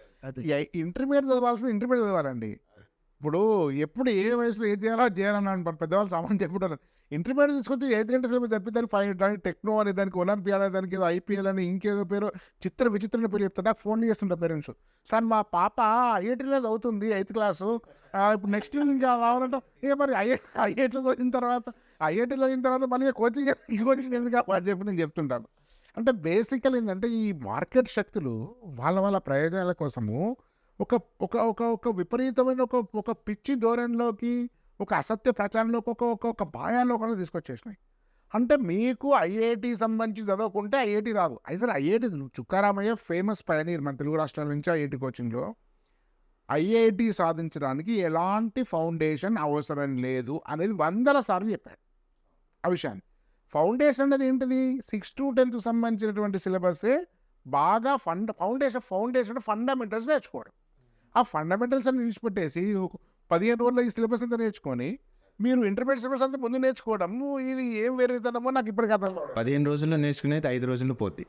ఇంటర్మీడియట్ చదవాల్సింది ఇంటర్మీడియట్ చదవాలండి. ఇప్పుడు ఎప్పుడు ఏ వయసులో ఏది చేయాలో అది చేయాలని అంటారు పెద్దవాళ్ళు, సామాన్యం చెప్పుకుంటారు. ఇంటర్మీడియట్ తీసుకొచ్చి 8th 9th సిలబస్ చెప్పి దానికి టెక్నో అని, దానికి ఒలింపియాడ్ అని, దానికి ఏదో IPL అని, ఇంకేదో పేరు విచిత్రమైన పేరు చెప్తారు. నాకు ఫోన్ చేస్తుంటారు పేరెంట్స్, సార్ మా పాప IITలో చదువుతుంది 8th క్లాసు, ఇప్పుడు నెక్స్ట్ ఇంకా రావాలంటే మరి ఐఐటీలో చదివిన తర్వాత మళ్ళీ కోచింగ్ ఎందుకు అని చెప్పి నేను చెప్తుంటాను. అంటే బేసికల్ ఏంటంటే ఈ మార్కెట్ శక్తులు వాళ్ళ ప్రయోజనాల కోసము ఒక ఒక ఒక ఒక విపరీతమైన ఒక పిచ్చి ధోరణిలోకి, ఒక అసత్య ప్రచారంలోకి, ఒక భయాలోకంలో తీసుకొచ్చేసినాయి. అంటే మీకు IIT సంబంధించి చదవకుంటే IIT రాదు. అయితే IIT చుక్కారామయ్య ఫేమస్ పయనీర్ మన తెలుగు రాష్ట్రాల నుంచి IIT కోచింగ్లో. IIT సాధించడానికి ఎలాంటి ఫౌండేషన్ అవసరం లేదు అనేది 100 సార్లు చెప్పాడు ఆ విషయాన్ని. ఫౌండేషన్ అనేది ఏంటిది, 6th to 10th సంబంధించినటువంటి సిలబస్సే బాగా ఫౌండేషన్ ఫండమెంటల్స్ నేర్చుకోవడం. ఆ ఫండమెంటల్స్ అని విడిచిపెట్టేసి 15 రోజుల్లో ఈ సిలబస్ అంతా నేర్చుకొని మీరు ఇంటర్మీడియట్ సిలబస్ అంతా ముందు నేర్చుకోవడం, ఇది ఏం వేరేతనమో నాకు ఇప్పటికీ అర్థం కాదు. 15 రోజుల్లో నేర్చుకునేది 5 రోజుల్లో పోద్ది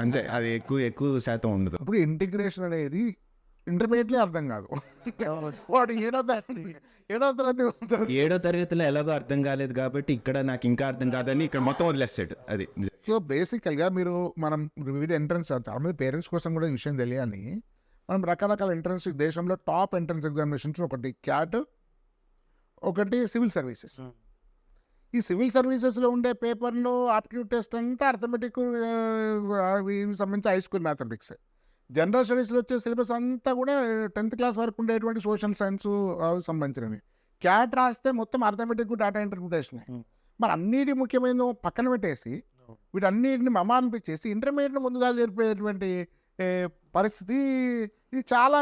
అంతే, అది ఎక్కువ శాతం ఉండదు. ఇప్పుడు ఇంటిగ్రేషన్ అనేది ఇంటర్మీడియట్లీ అర్థం కాదు. వాడు ఏడో తరగతిలో ఎలాగో అర్థం కాలేదు కాబట్టి ఇక్కడ నాకు ఇంకా అర్థం కాదని ఇక్కడ మొత్తం వదిలేస్తాడు. అది సో బేసికల్గా మనం వివిధ ఎంట్రన్స్, చాలామంది పేరెంట్స్ కోసం కూడా ఈ విషయం తెలియాలి. మనం రకరకాల ఎంట్రన్స్, దేశంలో టాప్ ఎంట్రన్స్ ఎగ్జామినేషన్స్, ఒకటి క్యాట్, ఒకటి సివిల్ సర్వీసెస్. ఈ సివిల్ సర్వీసెస్లో ఉండే పేపర్లో ఆప్టిట్యూడ్ టెస్ట్ అంతా అర్థమెటిక్ సంబంధించి హై స్కూల్ మ్యాథమెటిక్స్. జనరల్ స్టడీస్లో వచ్చే సిలబస్ అంతా కూడా 10th క్లాస్ వరకు ఉండేటువంటి సోషల్ సైన్స్ సంబంధించినవి. క్యాట్ రాస్తే మొత్తం అర్థమెటిక్, డేటా ఇంటర్ప్రిటేషన్. మరి అన్నిటి ముఖ్యమైన పక్కన పెట్టేసి వీటన్నిటిని అనిపించేసి ఇంటర్మీడియట్ ముందుగా నేర్పేటువంటి పరిస్థితి ఇది చాలా.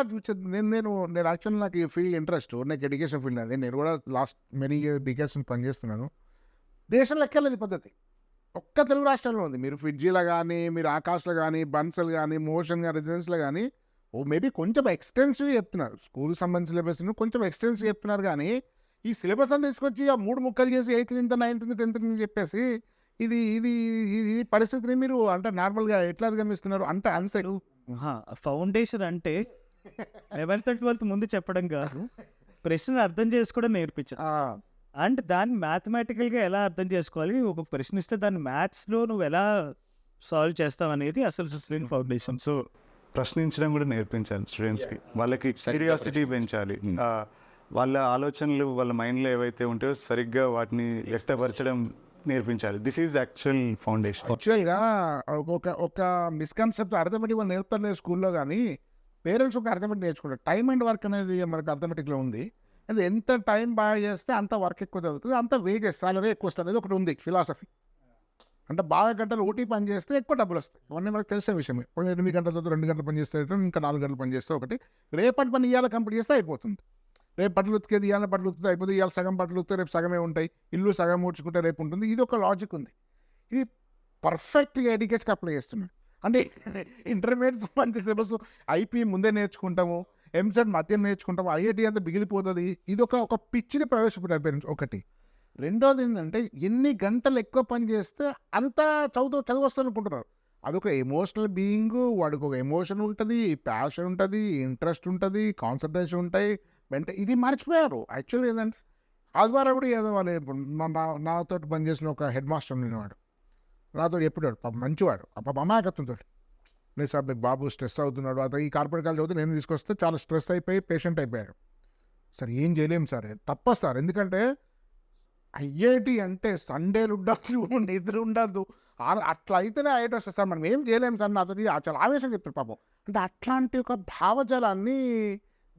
నేను యాక్చువల్లీ నాకు ఈ ఫీల్డ్ ఇంట్రెస్ట్, నాకు ఎడ్యుకేషన్ ఫీల్డ్ అది. నేను కూడా లాస్ట్ మెనీ డికేడ్స్ పనిచేస్తున్నాను. దేశంలో ఎక్కర్లేదు ఈ పద్ధతి, ఒక్క తెలుగు రాష్ట్రంలో ఉంది. మీరు ఫిడ్జీలో కానీ, మీరు ఆకాశ్లో కానీ, బన్సల్ కానీ, మోషన్ కానీ, రెసిడెన్స్లో కానీ మేబీ కొంచెం ఎక్స్టెన్సివ్గా చెప్తున్నారు. స్కూల్కి సంబంధించిన సిలబస్ను కొంచెం ఎక్స్టెన్సివ్ చెప్తున్నారు. కానీ ఈ సిలబస్ అని తీసుకొచ్చి ఆ 3 ముక్కలు చేసి 8th నుంచి 9th నుంచి 10th నుంచి చెప్పేసి ఇది ఇది ఇది పరిస్థితిని మీరు అంటే నార్మల్గా ఎట్లా గమనిస్తున్నారు అంటే అంతే. ఫౌండేషన్ అంటే 11th and 12th ముందు చెప్పడం కాదు, ప్రశ్నను అర్థం చేసుకోవడం నేర్పించారు. అండ్ దాన్ని మ్యాథమెటికల్గా ఎలా అర్థం చేసుకోవాలి, ఒక ప్రశ్న ఇస్తే దాన్ని మ్యాథ్స్లో నువ్వు ఎలా సాల్వ్ చేస్తావు అనేది అసలు ఫౌండేషన్. సో ప్రశ్నించడం కూడా నేర్పించాలి స్టూడెంట్స్కి, వాళ్ళకి క్యూరియాసిటీ పెంచాలి. వాళ్ళ ఆలోచనలు వాళ్ళ మైండ్లో ఏవైతే ఉంటాయో సరిగ్గా వాటిని వ్యక్తపరచడం నేర్పించాలి. This is actual foundation. యాక్చువల్గా ఒక మిస్కన్సెప్ట్ అర్థమెటిక్ వాళ్ళు నేర్పుతారు స్కూల్లో, కానీ పేరెంట్స్ ఒక అర్థమెటిక్ నేర్చుకుంటారు. టైం అండ్ వర్క్ అనేది మనకు అర్థమెటిక్లో ఉంది. అది ఎంత టైం బాగా చేస్తే అంత వర్క్ ఎక్కువ జరుగుతుంది, అంత వేజెస్ సాలరీ ఎక్కువ వస్తుంది అనేది ఒకటి ఉంది ఫిలాసఫీ. అంటే బాగా గంటలు ఓటీ పని చేస్తే ఎక్కువ డబ్బులు వస్తాయి. అవన్నీ మనకు తెలిసే విషయమే. 8 గంటల తర్వాత 2 గంటలు పని చేస్తే ఇంకా 4 గంటలు పని చేస్తే ఒకటి. రేపటి పని ఇవాళ కంప్లీట్ చేస్తే అయిపోతుంది. రేపు బట్టలు ఉతికేది ఇవాళ బట్టలు ఉతుకుతుంది అయిపోతుంది, ఇవాళ సగం బట్టలు ఉతితే రేపు సగమే ఉంటాయి, ఇల్లు సగం ఊడ్చుకుంటే రేపు ఉంటుంది. ఇది ఒక లాజిక్ ఉంది. ఇది పర్ఫెక్ట్గా ఎడ్యుకేషన్కి అప్లై చేస్తున్నాడు. అంటే ఇంటర్మీడియట్ సంబంధించిన సిలబస్ IPM ముందే నేర్చుకుంటాము, MSET మధ్యం నేర్చుకుంటాము, IIT అంతా బిగిలిపోతుంది. ఇది ఒక పిచ్చిని ప్రవేశపెట్టారు పేరెంట్స్ ఒకటి. రెండోది ఏంటంటే ఎన్ని గంటలు ఎక్కువ పని చేస్తే అంత చదువు వస్తుంది అనుకుంటున్నారు. అదొక ఎమోషనల్ బీయింగ్, వాడికి ఒక ఎమోషన్ ఉంటుంది, ప్యాషన్ ఉంటుంది, ఇంట్రెస్ట్ ఉంటుంది, కాన్సన్ట్రేషన్ ఉంటాయి. ఇది మర్చిపోయారు. యాక్చువల్గా ఏంటంటే ఆదివారం కూడా ఏదో వాళ్ళు నాతో పనిచేసిన ఒక హెడ్ మాస్టర్ ఉండేవాడు, నాతో చెప్పాడు, పాప మంచివాడు, పాప అమాయకత్వంతో. లేదు సార్ మీకు బాబు స్ట్రెస్ అవుతున్నాడు, అతను ఈ కార్పొరేట్ కాలేజ్ చదివితే నేను తీసుకొస్తే చాలా స్ట్రెస్ అయిపోయి పేషెంట్ అయిపోయాడు. సార్ ఏం చేయలేము సార్, తప్ప సార్, ఎందుకంటే IIT అంటే సండేలు ఉండదు, నిద్ర ఉండదు, అట్లా అయితేనే ఐఐటి వస్తుంది సార్, మనం ఏం చేయలేము సార్ అతని చాలా ఆవేశం చెప్పారు పాపం. అంటే అట్లాంటి ఒక భావజాలాన్ని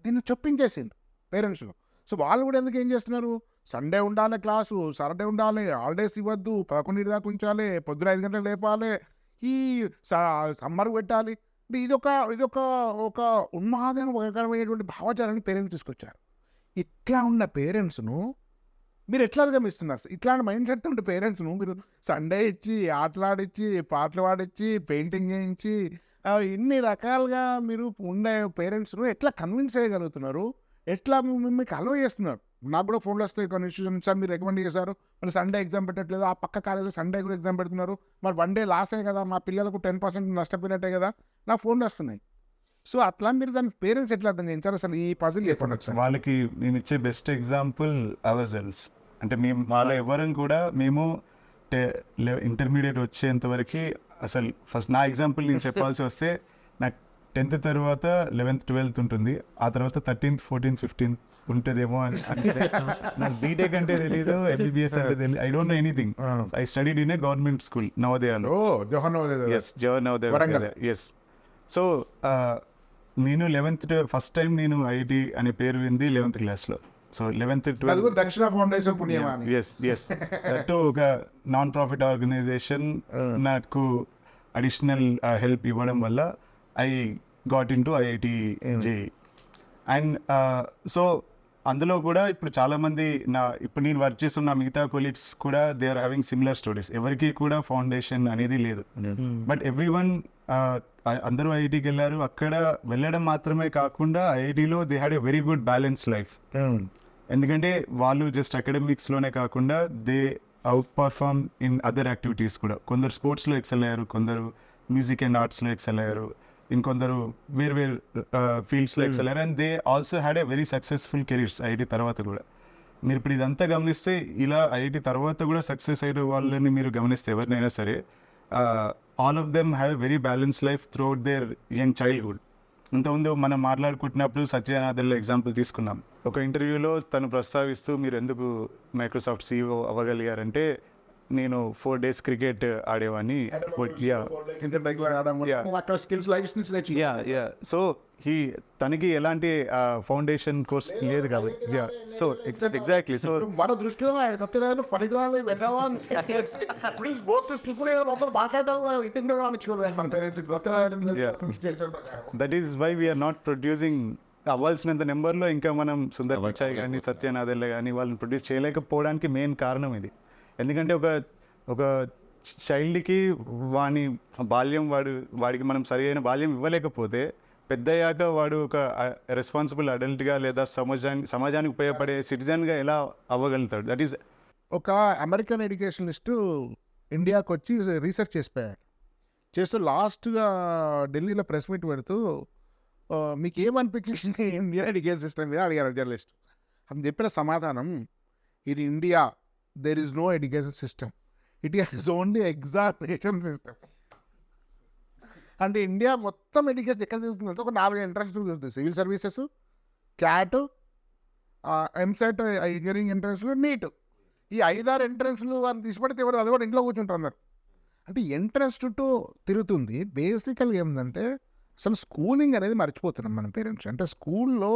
దీన్ని చొప్పించేసింది పేరెంట్స్లో. సో వాళ్ళు కూడా ఎందుకు ఏం చేస్తున్నారు, సండే ఉండాలి క్లాసు, సాటర్డే ఉండాలి, హాలిడేస్ ఇవ్వద్దు, 11 దాకా ఉంచాలి, పొద్దున 5 గంటలకు లేపాలి, ఈ సమ్మర్ పెట్టాలి. ఇదొక ఒక ఉన్మాదకరమైనటువంటి భావజాలాన్ని పేరెంట్స్ తీసుకొచ్చారు. ఇట్లా ఉన్న పేరెంట్స్ను మీరు ఎట్లా గమనిస్తున్నారు సార్? ఇట్లాంటి మైండ్ సెట్ ఉంటే పేరెంట్స్ను మీరు సండే ఇచ్చి, ఆటలాడిచ్చి, పాటలు పాడించి, పెయింటింగ్ చేయించి, ఇన్ని రకాలుగా మీరు ఉండే పేరెంట్స్ను ఎట్లా కన్విన్స్ చేయగలుగుతున్నారు? ఎట్లా మీకు అలవ్ చేస్తున్నారు? నాకు కూడా ఫోన్లు వస్తాయి కొన్ని ఇన్స్టిట్యూషన్, సార్ మీరు రికమెండ్ చేశారు, మళ్ళీ సండే ఎగ్జామ్ పెట్టట్లేదు, ఆ పక్క కాలేజీలో సండే కూడా ఎగ్జామ్ పెడుతున్నారు, మరి 1 డే లాసే కదా, మా పిల్లలకు 10% నష్టపోయినట్టే కదా, నాకు ఫోన్లు వస్తున్నాయి. సో అట్లా మీరు దాని పేరెంట్స్ ఎట్లా అర్థం చేయించారు అసలు? ఈ పజిల్ చెప్పండి ఒకసారి. వాళ్ళకి మేము ఇచ్చే బెస్ట్ ఎగ్జాంపుల్ అవర్ సెల్స్. అంటే మేము వాళ్ళ ఎవరం కూడా మేము ఇంటర్మీడియట్ వచ్చేంత వరకు అసలు ఫస్ట్ నా ఎగ్జాంపుల్ నేను చెప్పాల్సి వస్తే నాకు 10th తర్వాత 11th 12th ఉంటుంది, ఆ తర్వాత 13th 14th 15th ఉంటుందేమో అని. నాకు బీటెక్ అంటే తెలీదు, ఎంబీబీఎస్ అంటే తెలియదు, I don't know anything. I studied in a government school నవోదయాలో. Jawahar Navodaya. Yes, Jawahar Navodaya. Yes. So నేను 11th ఫస్ట్ టైం నేను ఐఐటి అనే పేరు వింది 11th క్లాస్లో. సో 11th 12th దక్షిణ ఫౌండేషన్ పుణ్యమాని. ఎస్ దట్ ఒక నాన్ ప్రాఫిట్ ఆర్గనైజేషన్ నాకు అడిషనల్ హెల్ప్ ఇవ్వడం వల్ల I got in to IIT JEE. And so అందులో కూడా ఇప్పుడు చాలామంది ఇప్పుడు నేను వర్క్ చేస్తున్న మిగతా కొలీగ్స్ కూడా they are having similar stories. ఎవరికి కూడా ఫౌండేషన్ అనేది లేదు, బట్ ఎవ్రీ వన్ అందరూ ఐఐటికి వెళ్ళారు. అక్కడ వెళ్ళడం మాత్రమే కాకుండా ఐఐటిలో they had a very good balance life. ఎందుకంటే వాళ్ళు జస్ట్ అకాడమిక్స్లోనే కాకుండా they out perform in other activities కూడా. కొందరు స్పోర్ట్స్లో ఎక్సెల్ అయ్యారు, కొందరు మ్యూజిక్ అండ్ ఆర్ట్స్లో ఎక్సెల్ అయ్యారు, ఇంకొందరు వేరు ఫీల్డ్స్లో ఎక్సెల్ అయ్యారు. And they also had a very successful careers IIT తర్వాత కూడా. మీరు ఇప్పుడు ఇదంతా గమనిస్తే ఇలా ఐఐటి తర్వాత కూడా సక్సెస్ అయిన వాళ్ళని మీరు గమనిస్తే ఎవరినైనా సరే, all of them have a very balance life throughout their young childhood. ఇంతకుముందు మనం మాట్లాడుకుంటున్నప్పుడు సత్యనాథన్లో ఎగ్జాంపుల్ తీసుకున్నాం. ఒక ఇంటర్వ్యూలో తను ప్రస్తావిస్తూ మీరు ఎందుకు మైక్రోసాఫ్ట్ CEO అవ్వగలిగారంటే, నేను 4 days క్రికెట్ ఆడేవాడిని. అక్కడ స్కిల్స్ లైఫ్ స్కిల్స్ సో తనకి ఎలాంటి ఫౌండేషన్ కోర్స్ లేదు కాబట్టి. So exactly. సో మన దృష్టిలో సత్యనారాయణ పనికిరాని వెళ్ళావని that is why we are not producing అవ్వాల్సినంత నెంబర్లో ఇంకా మనం సుందర్ పిచాయ్ కానీ సత్యనాథెల్ల కానీ వాళ్ళని ప్రొడ్యూస్ చేయలేకపోవడానికి మెయిన్ కారణం ఇది. ఎందుకంటే ఒక చైల్డ్కి వాడికి మనం సరి అయిన బాల్యం ఇవ్వలేకపోతే పెద్దయ్యాక వాడు ఒక రెస్పాన్సిబుల్ అడల్ట్గా లేదా సమాజానికి ఉపయోగపడే సిటిజన్గా ఎలా అవ్వగలుగుతాడు? దట్ ఈస్ ఒక అమెరికన్ ఎడ్యుకేషనిస్టు ఇండియాకి వచ్చి రీసెర్చ్ చేస్తూ లాస్ట్గా ఢిల్లీలో ప్రెస్ మీట్ పెడుతూ మీకు ఏమనిపించింది ఇండియన్ ఎడ్యుకేషన్ సిస్టమ్ మీద అడిగారు జర్నలిస్ట్. అని చెప్పిన సమాధానం, ఇది India, there is no education system, it is only examination system. అంటే ఇండియా మొత్తం ఎడ్యుకేషన్ ఎక్కడ తిరుగుతుందంటే ఒక 4 ఎంట్రన్స్ చూస్తుంది. Civil services, CAT, EAMCET, engineering ఎంట్రన్స్లు, నీట్. ఈ 5-6 ఎంట్రన్స్లు వాళ్ళు తీసిపడితే ఎవరు అది కూడా ఇంట్లో కూర్చుంటారు అందరు. అంటే ఎంట్రన్స్ చుట్టూ తిరుగుతుంది. బేసికల్గా ఏంటంటే అసలు స్కూలింగ్ అనేది మర్చిపోతున్నాం మన పేరెంట్స్. అంటే స్కూల్లో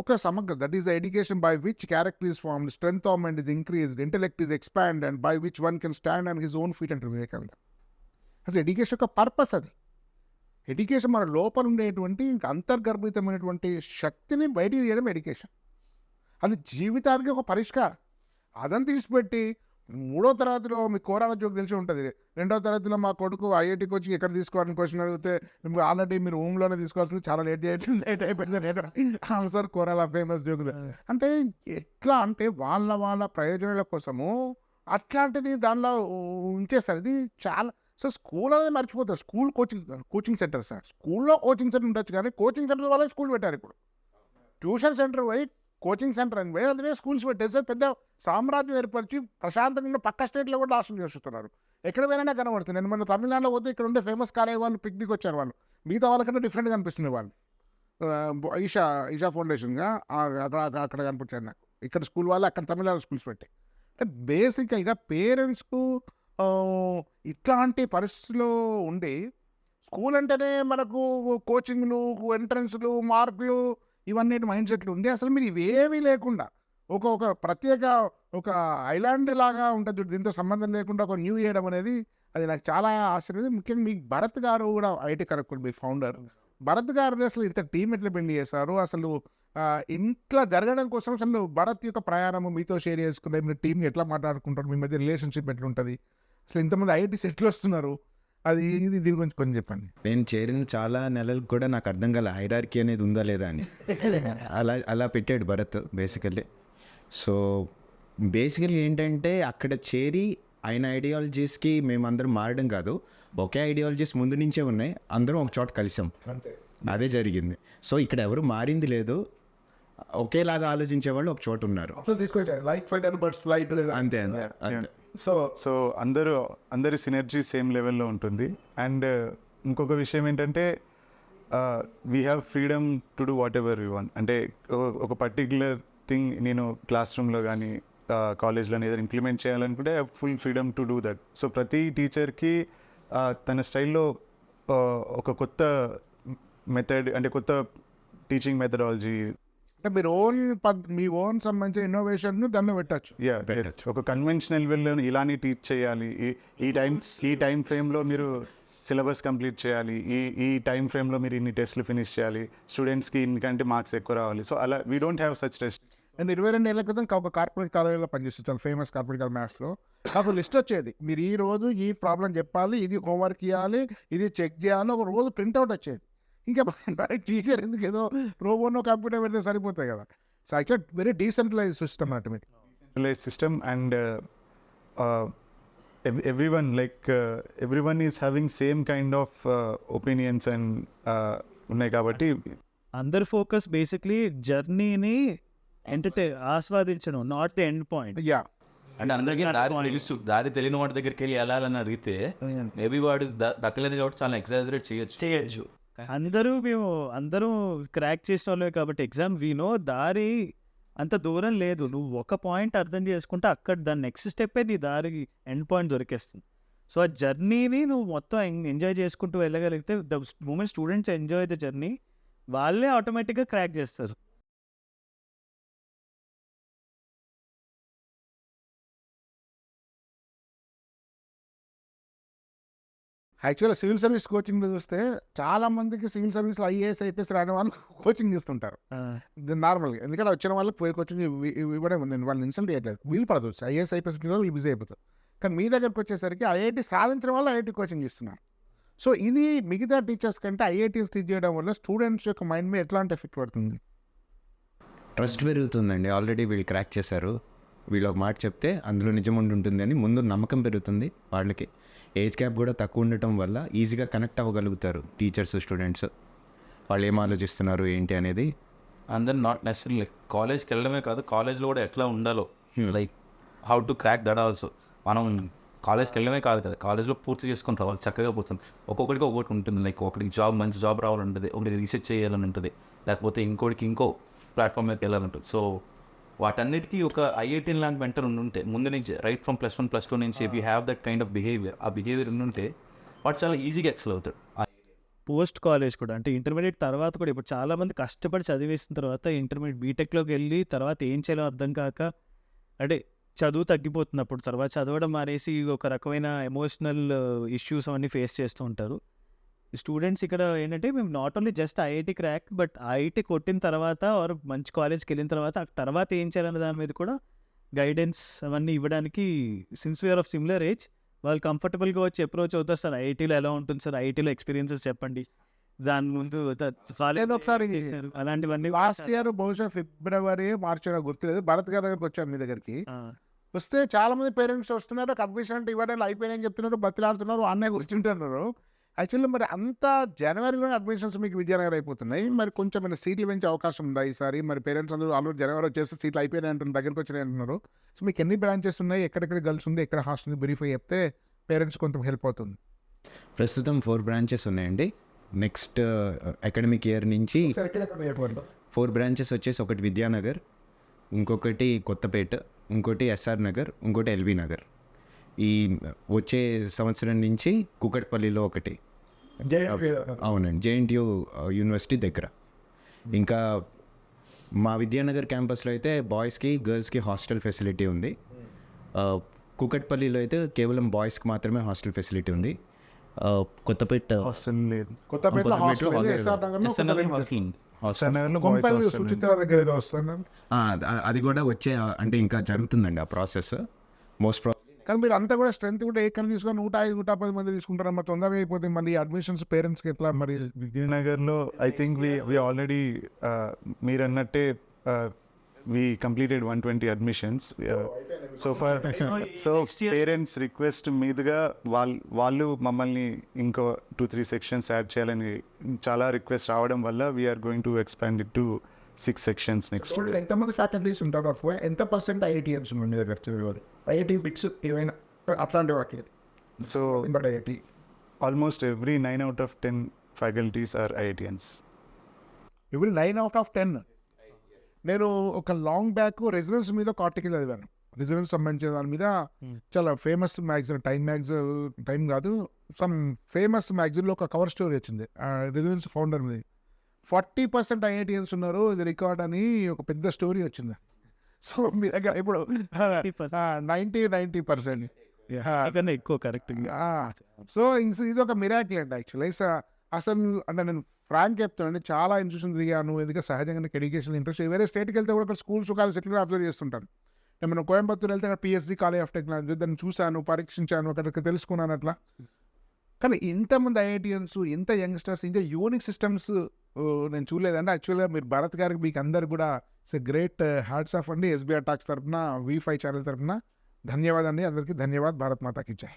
ఒక సమగ్ర, that is the education by which character is formed, strength of mind is increased, intellect is expand and by which one can stand on his own feet అంటారు వివేకానంద. అసలు ఎడ్యుకేషన్ యొక్క పర్పస్ అది. ఎడ్యుకేషన్ మన లోపల ఉండేటువంటి ఇంకా అంతర్గర్భితమైనటువంటి శక్తిని బయటికి తీయడం ఎడ్యుకేషన్. అది జీవితానికి ఒక పరిష్కారం. అదంతా తీసిపెట్టి 3వ తరగతిలో మీ కోరాల జోక్ తెలిసి ఉంటుంది, 2వ తరగతిలో మా కొడుకు ఐఐటికి వచ్చి ఎక్కడ తీసుకోవాలని క్వశ్చన్ అడిగితే మీకు ఆల్రెడీ మీరు హోమ్లోనే తీసుకోవాల్సింది, చాలా లేట్ అయిపోయింది ఆన్సర్ కోరాల ఫేమస్ జోక్. అంటే ఎట్లా అంటే వాళ్ళ ప్రయోజనాల కోసము అట్లాంటిది దానిలో ఉంచేస్తారు. ఇది చాలా. సో స్కూల్ అనేది మర్చిపోతారు. స్కూల్ కోచింగ్ సెంటర్ సార్, స్కూల్లో కోచింగ్ సెంటర్ ఉండొచ్చు కానీ కోచింగ్ సెంటర్ వాళ్ళే స్కూల్ పెట్టారు. ఇప్పుడు ట్యూషన్ సెంటర్ పోయి కోచింగ్ సెంటర్ అని పోయి అందుకే స్కూల్స్ పెట్టేస్తే పెద్ద సామ్రాజ్యం ఏర్పరిచి ప్రశాంతంగా పక్క స్టేట్లో కూడా నాశనం చేస్తున్నారు. ఎక్కడ పోయినా కనబడుతుంది. నేను మన తమిళనాడులో పోతే ఇక్కడ ఉండే ఫేమస్ కాలేజ్ వాళ్ళు పిక్నిక్ వచ్చారు. వాళ్ళు మిగతా వాళ్ళకన్నా డిఫరెంట్గా అనిపిస్తుంది. వాళ్ళు ఈషా ఫౌండేషన్గా అక్కడ కనిపించారు నాకు. ఇక్కడ స్కూల్ వాళ్ళు అక్కడ తమిళనాడు స్కూల్స్ పెట్టాయి. అంటే బేసిక్గా పేరెంట్స్కు ఇట్లాంటి పరిస్థితుల్లో ఉండి స్కూల్ అంటేనే మనకు కోచింగ్లు, ఎంట్రన్స్‌లు, మార్కులు ఇవన్నీ మైండ్ సెట్లు ఉండి అసలు మీరు ఇవేమీ లేకుండా ఒక ప్రత్యేక ఒక ఐలాండ్ లాగా ఉంటది చూడు. దీంతో సంబంధం లేకుండా ఒక న్యూ ఇయడం అనేది అది నాకు చాలా ఆశ్చర్యం. ముఖ్యంగా మీకు భరత్ గారు కూడా IT correct me founder. Bharat గారు అసలు ఇంత టీమ్ ఎట్లా బిల్డ్ చేశారు? అసలు ఇంట్లా జరగడం కోసం అసలు భరత్ యొక్క ప్రయాణము మీతో షేర్ చేసుకునే మీరు టీమ్‌ని ఎట్లా మాట్లాడుకుంటారు? మీ మధ్య రిలేషన్‌షిప్ ఎట్లుంటది? అసలు ఇంతమంది ఐటీస్ ఎట్లా వస్తున్నారు? అది ఇది దీని గురించి కొంచెం చెప్పండి. నేను చేరిన చాలా నెలలకు కూడా నాకు అర్థం కాలే హైరార్కీ అనేది ఉందా లేదా అని. అలా పెట్టాడు భరత్ బేసికల్లీ. సో బేసికల్లీ ఏంటంటే అక్కడ చేరి ఆయన ఐడియాలజీస్కి మేమందరం మారడం కాదు, ఒకే ఐడియాలజీస్ ముందు నుంచే ఉన్నాయి, అందరం ఒక చోట కలిసాం, అదే జరిగింది. సో ఇక్కడ ఎవరు మారింది లేదు, ఒకేలాగా ఆలోచించే వాళ్ళు ఒక చోట ఉన్నారు, అంతే అంతే. సో అందరి సినర్జీ సేమ్ లెవెల్లో ఉంటుంది. అండ్ ఇంకొక విషయం ఏంటంటే we have freedom to do what ever you want. అంటే ఒక పర్టిక్యులర్ థింగ్ నేను క్లాస్ రూమ్లో కానీ కాలేజ్లో ఏదైనా ఇంప్లిమెంట్ చేయాలనుకుంటే full freedom to do that. So ప్రతి టీచర్కి తన స్టైల్లో ఒక కొత్త మెథడ్, అంటే కొత్త టీచింగ్ మెథడాలజీ, అంటే మీరు మీ ఓన్ సంబంధించిన ఇన్నోవేషన్ దానిలో పెట్టచ్చు. ఒక కన్వెన్షనల్ వేలో ఇలానే టీచ్ చేయాలి, ఈ టైం ఫ్రేమ్లో మీరు సిలబస్ కంప్లీట్ చేయాలి, ఈ టైం ఫ్రేమ్లో మీరు ఇన్ని టెస్ట్లు ఫినిష్ చేయాలి, స్టూడెంట్స్కి ఇన్నికంటే మార్క్స్ ఎక్కువ రావాలి. సో అలా we don't have such test. నేను 22 ఏళ్ల క్రితం ఒక కార్పొరేట్ కాలేజీలో పనిచేస్తాను, ఫేమస్ కార్పొరేట్ కాలేజ్ మ్యాథ్స్లో. నాకు లిస్ట్ వచ్చేది, మీరు ఈ రోజు ఈ ప్రాబ్లం చెప్పాలి, ఇది హోంవర్క్ ఇవ్వాలి, ఇది చెక్ చేయాలి, ఒక రోజు ప్రింట్అవుట్ వచ్చేది. ఇంకా టీచర్ ఎందుకు ఏదో రోబోనో కంప్యూటర్ పెడితే సరిపోతాయి కదా. So I get very decentralise system అన్నట్టు మీది. Decentralise system and everyone is having same kind of opinions and ఉన్నాయి కాబట్టి అందరి ఫోకస్ బేసిక్లీ జర్నీని ఆస్వాదించడం, not the end point. Yeah, అంటే అందరికీ దారి తెలియని వాడి దగ్గరికి వెళ్ళి వెళ్ళాలని అడిగితే మేబీ వాడు దక్కలేదు కాబట్టి చాలా ఎగ్జాజరేట్ చేయొచ్చు. అందరూ క్రాక్ చేసిన వాళ్ళే కాబట్టి ఎగ్జామ్ వీనో దారి అంత దూరం లేదు. నువ్వు ఒక పాయింట్ అర్థం చేసుకుంటే అక్కడ దాని నెక్స్ట్ స్టెప్పే నీ దారికి ఎండ్ పాయింట్ దొరికేస్తుంది. సో ఆ జర్నీని నువ్వు మొత్తం ఎంజాయ్ చేసుకుంటూ వెళ్ళగలిగితే the moment students enjoy the journey, వాళ్ళే ఆటోమేటిక్గా క్రాక్ చేస్తారు. యాక్చువల్గా సివిల్ సర్వీస్ కోచింగ్లో చూస్తే చాలా మందికి సివిల్ సర్వీస్లో ఐఏఎస్ ఐపీఎస్ రాని వాళ్ళు కోచింగ్ ఇస్తుంటారు నార్మల్గా. ఎందుకంటే వచ్చిన వాళ్ళకి పోయి కోచింగ్ ఇవ్వడం, నేను వాళ్ళని ఇన్సల్ట్ చేయట్లేదు, వీళ్ళు పడదు, ఐఏఎస్ ఐపీఎస్ వీళ్ళు బిజీ అయిపోతారు. కానీ మీ దగ్గరకు వచ్చేసరికి ఐఐటీ సాధించిన వాళ్ళు ఐఐటీ కోచింగ్ ఇస్తున్నారు. సో ఇది మిగతా టీచర్స్ కంటే ఐఐటీస్ టీచ్ చేయడం వల్ల స్టూడెంట్స్ యొక్క మైండ్ మీద ఎట్లాంటి ఎఫెక్ట్ పడుతుంది? ట్రస్ట్ పెరుగుతుందండి. ఆల్రెడీ వీళ్ళు క్రాక్ చేశారు, వీళ్ళు ఒక మాట చెప్తే అందులో నిజం ఉంటుంది అని ముందు నమ్మకం పెరుగుతుంది వాళ్ళకి. ఏజ్ గ్యాప్ కూడా తక్కువ ఉండటం వల్ల ఈజీగా కనెక్ట్ అవ్వగలుగుతారు టీచర్స్, స్టూడెంట్స్, వాళ్ళు ఏం ఆలోచిస్తున్నారు ఏంటి అనేది. అందరు నాట్ నెసరీ కాలేజ్కి వెళ్ళడమే కాదు, కాలేజ్లో కూడా ఎట్లా ఉండాలో, like how to crack that also. మనం కాలేజ్కి వెళ్ళడమే కాదు కదా, కాలేజ్లో పూర్తి చేసుకొని రావాలి, చక్కగా పోతుంది. ఒక్కొక్కడికి ఒక్కొక్కటి ఉంటుంది. లైక్ ఒకటికి మంచి జాబ్ రావాలని ఉంటుంది, ఒకటి రీసెర్చ్ చేయాలని ఉంటుంది, లేకపోతే ఇంకోటికి ఇంకో ప్లాట్ఫామ్ మీదకి వెళ్ళాలంటుంది. సో వాటన్నిటికీ ఒక ఐఐటీ లాంటి మెంటర్ ఉంటే ముందు నుంచి రైట్ ఫ్రమ్ +1 +2 నుంచి if you have that kind of behaviour, ఆ బిహేవియర్ ఉంటే వాడు చాలా ఈజీగా ఎక్సెల్ అవుతాడు. పోస్ట్ కాలేజ్ కూడా అంటే ఇంటర్మీడియట్ తర్వాత కూడా ఇప్పుడు చాలామంది కష్టపడి చదివేసిన తర్వాత ఇంటర్మీడియట్ బీటెక్లోకి వెళ్ళి తర్వాత ఏం చేయాలో అర్థం కాక, అంటే చదువు తగ్గిపోతున్నప్పుడు తర్వాత చదవడం మానేసి ఒక రకమైన ఎమోషనల్ ఇష్యూస్ అవన్నీ ఫేస్ చేస్తూ ఉంటారు స్టూడెంట్స్. ఇక్కడ ఏంటంటే మేము not only just IIT crack, but IIT కొట్టిన తర్వాత ఆర్ మంచి కాలేజ్కి వెళ్ళిన తర్వాత ఆ తర్వాత ఏం చేయాలనే దాని మీద కూడా గైడెన్స్ అవన్నీ ఇవ్వడానికి, since we are of similar age, వాళ్ళు కంఫర్టబుల్గా వచ్చి అప్రోచ్ అవుతారు. సార్ ఐఐటీలో ఎలా ఉంటుంది సార్, ఐఐటీలో ఎక్స్పీరియన్సెస్ చెప్పండి, దాని ముందు ఒకసారి అలాంటివన్నీ. లాస్ట్ ఇయర్ బహుశా ఫిబ్రవరి మార్చి గుర్తులేదు, భరత్ గారి దగ్గరికి వచ్చాను మీ దగ్గరికి. వస్తే చాలా మంది పేరెంట్స్ వస్తున్నారు, అడ్మిషన్ అంటే ఇవ్వడానికి అయిపోయినాయని చెప్తున్నారు, బతిలాడుతున్నారు, అన్నయ్య కూర్చుంటున్నారు. యాక్చువల్లీ మరి అంత జనవరిలోనే అడ్మిషన్స్ మీకు విద్యానగర్ అయిపోతున్నాయి, మరి కొంచెం ఏమైనా సీట్లు పెంచే అవకాశం ఉందా ఈసారి? మరి పేరెంట్స్ అందరూ ఆల్రెడీ జనవరి వచ్చేసి సీట్లు అయిపోయినాయి అంటున్నారు, దగ్గరికి వచ్చినాయి అంటున్నారు. సో మీకు ఎన్ని బ్రాంచెస్ ఉన్నాయి, ఎక్కడెక్కడ గర్ల్స్ ఉంది, ఎక్కడ హాస్టల్ బ్రీఫ్ అయ్యి చెప్తే పేరెంట్స్ కొంచెం హెల్ప్ అవుతుంది. ప్రస్తుతం 4 బ్రాంచెస్ ఉన్నాయండి. నెక్స్ట్ అకాడమిక్ ఇయర్ నుంచి 4 బ్రాంచెస్ వచ్చేసి ఒకటి విద్యానగర్, ఇంకొకటి కొత్తపేట, ఇంకోటి ఎస్ఆర్ నగర్, ఇంకోటి ఎల్బీ నగర్. ఈ వచ్చే సంవత్సరం నుంచి కుకట్పల్లిలో ఒకటి, అవునండి, జేఎన్టీయూ యూనివర్సిటీ దగ్గర. ఇంకా మా విద్యానగర్ క్యాంపస్లో అయితే బాయ్స్కి గర్ల్స్కి హాస్టల్ ఫెసిలిటీ ఉంది. కుకట్పల్లిలో అయితే కేవలం బాయ్స్కి మాత్రమే హాస్టల్ ఫెసిలిటీ ఉంది. కొత్తపేట హాస్టల్ లేదు. కొత్తపేటలో హాస్టల్ ఉంది, హాస్టల్ ఎస్ఆర్ నగర్లో ఎస్ఎన్ఎల్ కొత్తపేట హాస్టల్. నగర్లో boys కొంపల్లి hostel ఉంది. సుచిత్ర దగ్గర ఏదో వస్తున్నారు. అది కూడా వచ్చే అంటే ఇంకా జరుగుతుందండి ఆ ప్రాసెస్. మోస్ట్ కానీ మీరు అంతా కూడా స్ట్రెంత్ కూడా ఎక్కడ తీసుకొని 105-110 మంది తీసుకుంటారమ్మా, తొందరగా అయిపోతే మళ్ళీ అడ్మిషన్స్ పేరెంట్స్కి ఎట్లా మరి? విద్యానగర్లో ఐ థింక్ వి ఆల్రెడీ మీరు అన్నట్టే we completed 120 admissions so far. So parents request మీదుగా వాళ్ళు మమ్మల్ని ఇంకో 2-3 సెక్షన్స్ యాడ్ చేయాలని చాలా రిక్వెస్ట్ రావడం వల్ల we are going to expand it to 6 sections next. ఎంతమంది ఫ్యాకల్టీస్ ఉంటారు? ఎంత పర్సెంట్ ఐఐటిఎన్స్ ఉంది మీ దగ్గర చదివేవారు? ఐఐటి బిట్స్ ఏమైనా అట్లాంటి వాటి so but IIT almost every 9 out of 10 faculties are IITians. ఇవి 9 out of 10. నేను ఒక లాంగ్ బ్యాక్ రెసిడెన్స్ మీద ఒక ఆర్టికల్ చదివాను. రెసిడెన్స్ సంబంధించిన దాని మీద చాలా ఫేమస్ మ్యాగజైన్, టైం కాదు, సమ్ ఫేమస్ మ్యాగజైన్లో ఒక కవర్ స్టోరీ వచ్చింది రెసిడెన్స్ ఫౌండర్ మీద. 40% ఐఐటిఎన్స్ ఉన్నారు, ఇది రికార్డ్ అని ఒక పెద్ద స్టోరీ వచ్చింది. సో మీ దగ్గర ఇప్పుడు 90% కన్నా ఎక్కువ కరెక్ట్. సో ఇది ఒక మిరాకిల్ అండి యాక్చువల్లీ. అసలు అంటే నేను ఫ్రాంక్ చెప్తానండి, చాలా ఇన్స్టిట్యూషన్ తిరిగాను, ఎందుకంటే సహజంగా నాకు ఎడ్యుకేషన్ ఇంట్రెస్ట్. వేరే స్టేట్కి వెళ్తే కూడా అక్కడ స్కూల్స్ కాలేజ్ ఎట్లా అబ్జర్వ్ చేస్తుంటాను. నేను మనం కోయంబత్తూరు వెళ్తే అక్కడ పిహెచ్డి కాలేజ్ ఆఫ్ టెక్నాలజీ, దాన్ని చూశాను, పరీక్షించాను, అక్కడికి తెలుసుకున్నాను అట్లా. కానీ ఇంతమంది ఐఐటియన్స్, ఇంత యంగ్స్టర్స్, ఇంకా యూనిక్ సిస్టమ్స్ నేను చూడలేదండి. యాక్చువల్గా మీరు భరత్ గారికి మీకు అందరు కూడా ఇట్స్ గ్రేట్ హ్యాట్స్ ఆఫ్ అండి. ఎస్బీఆర్ టాక్స్ తరఫున, V5 ఛానల్ తరఫున ధన్యవాదాలు అండి. అందరికీ ధన్యవాదాలు. భారత్ మాతాకి జై.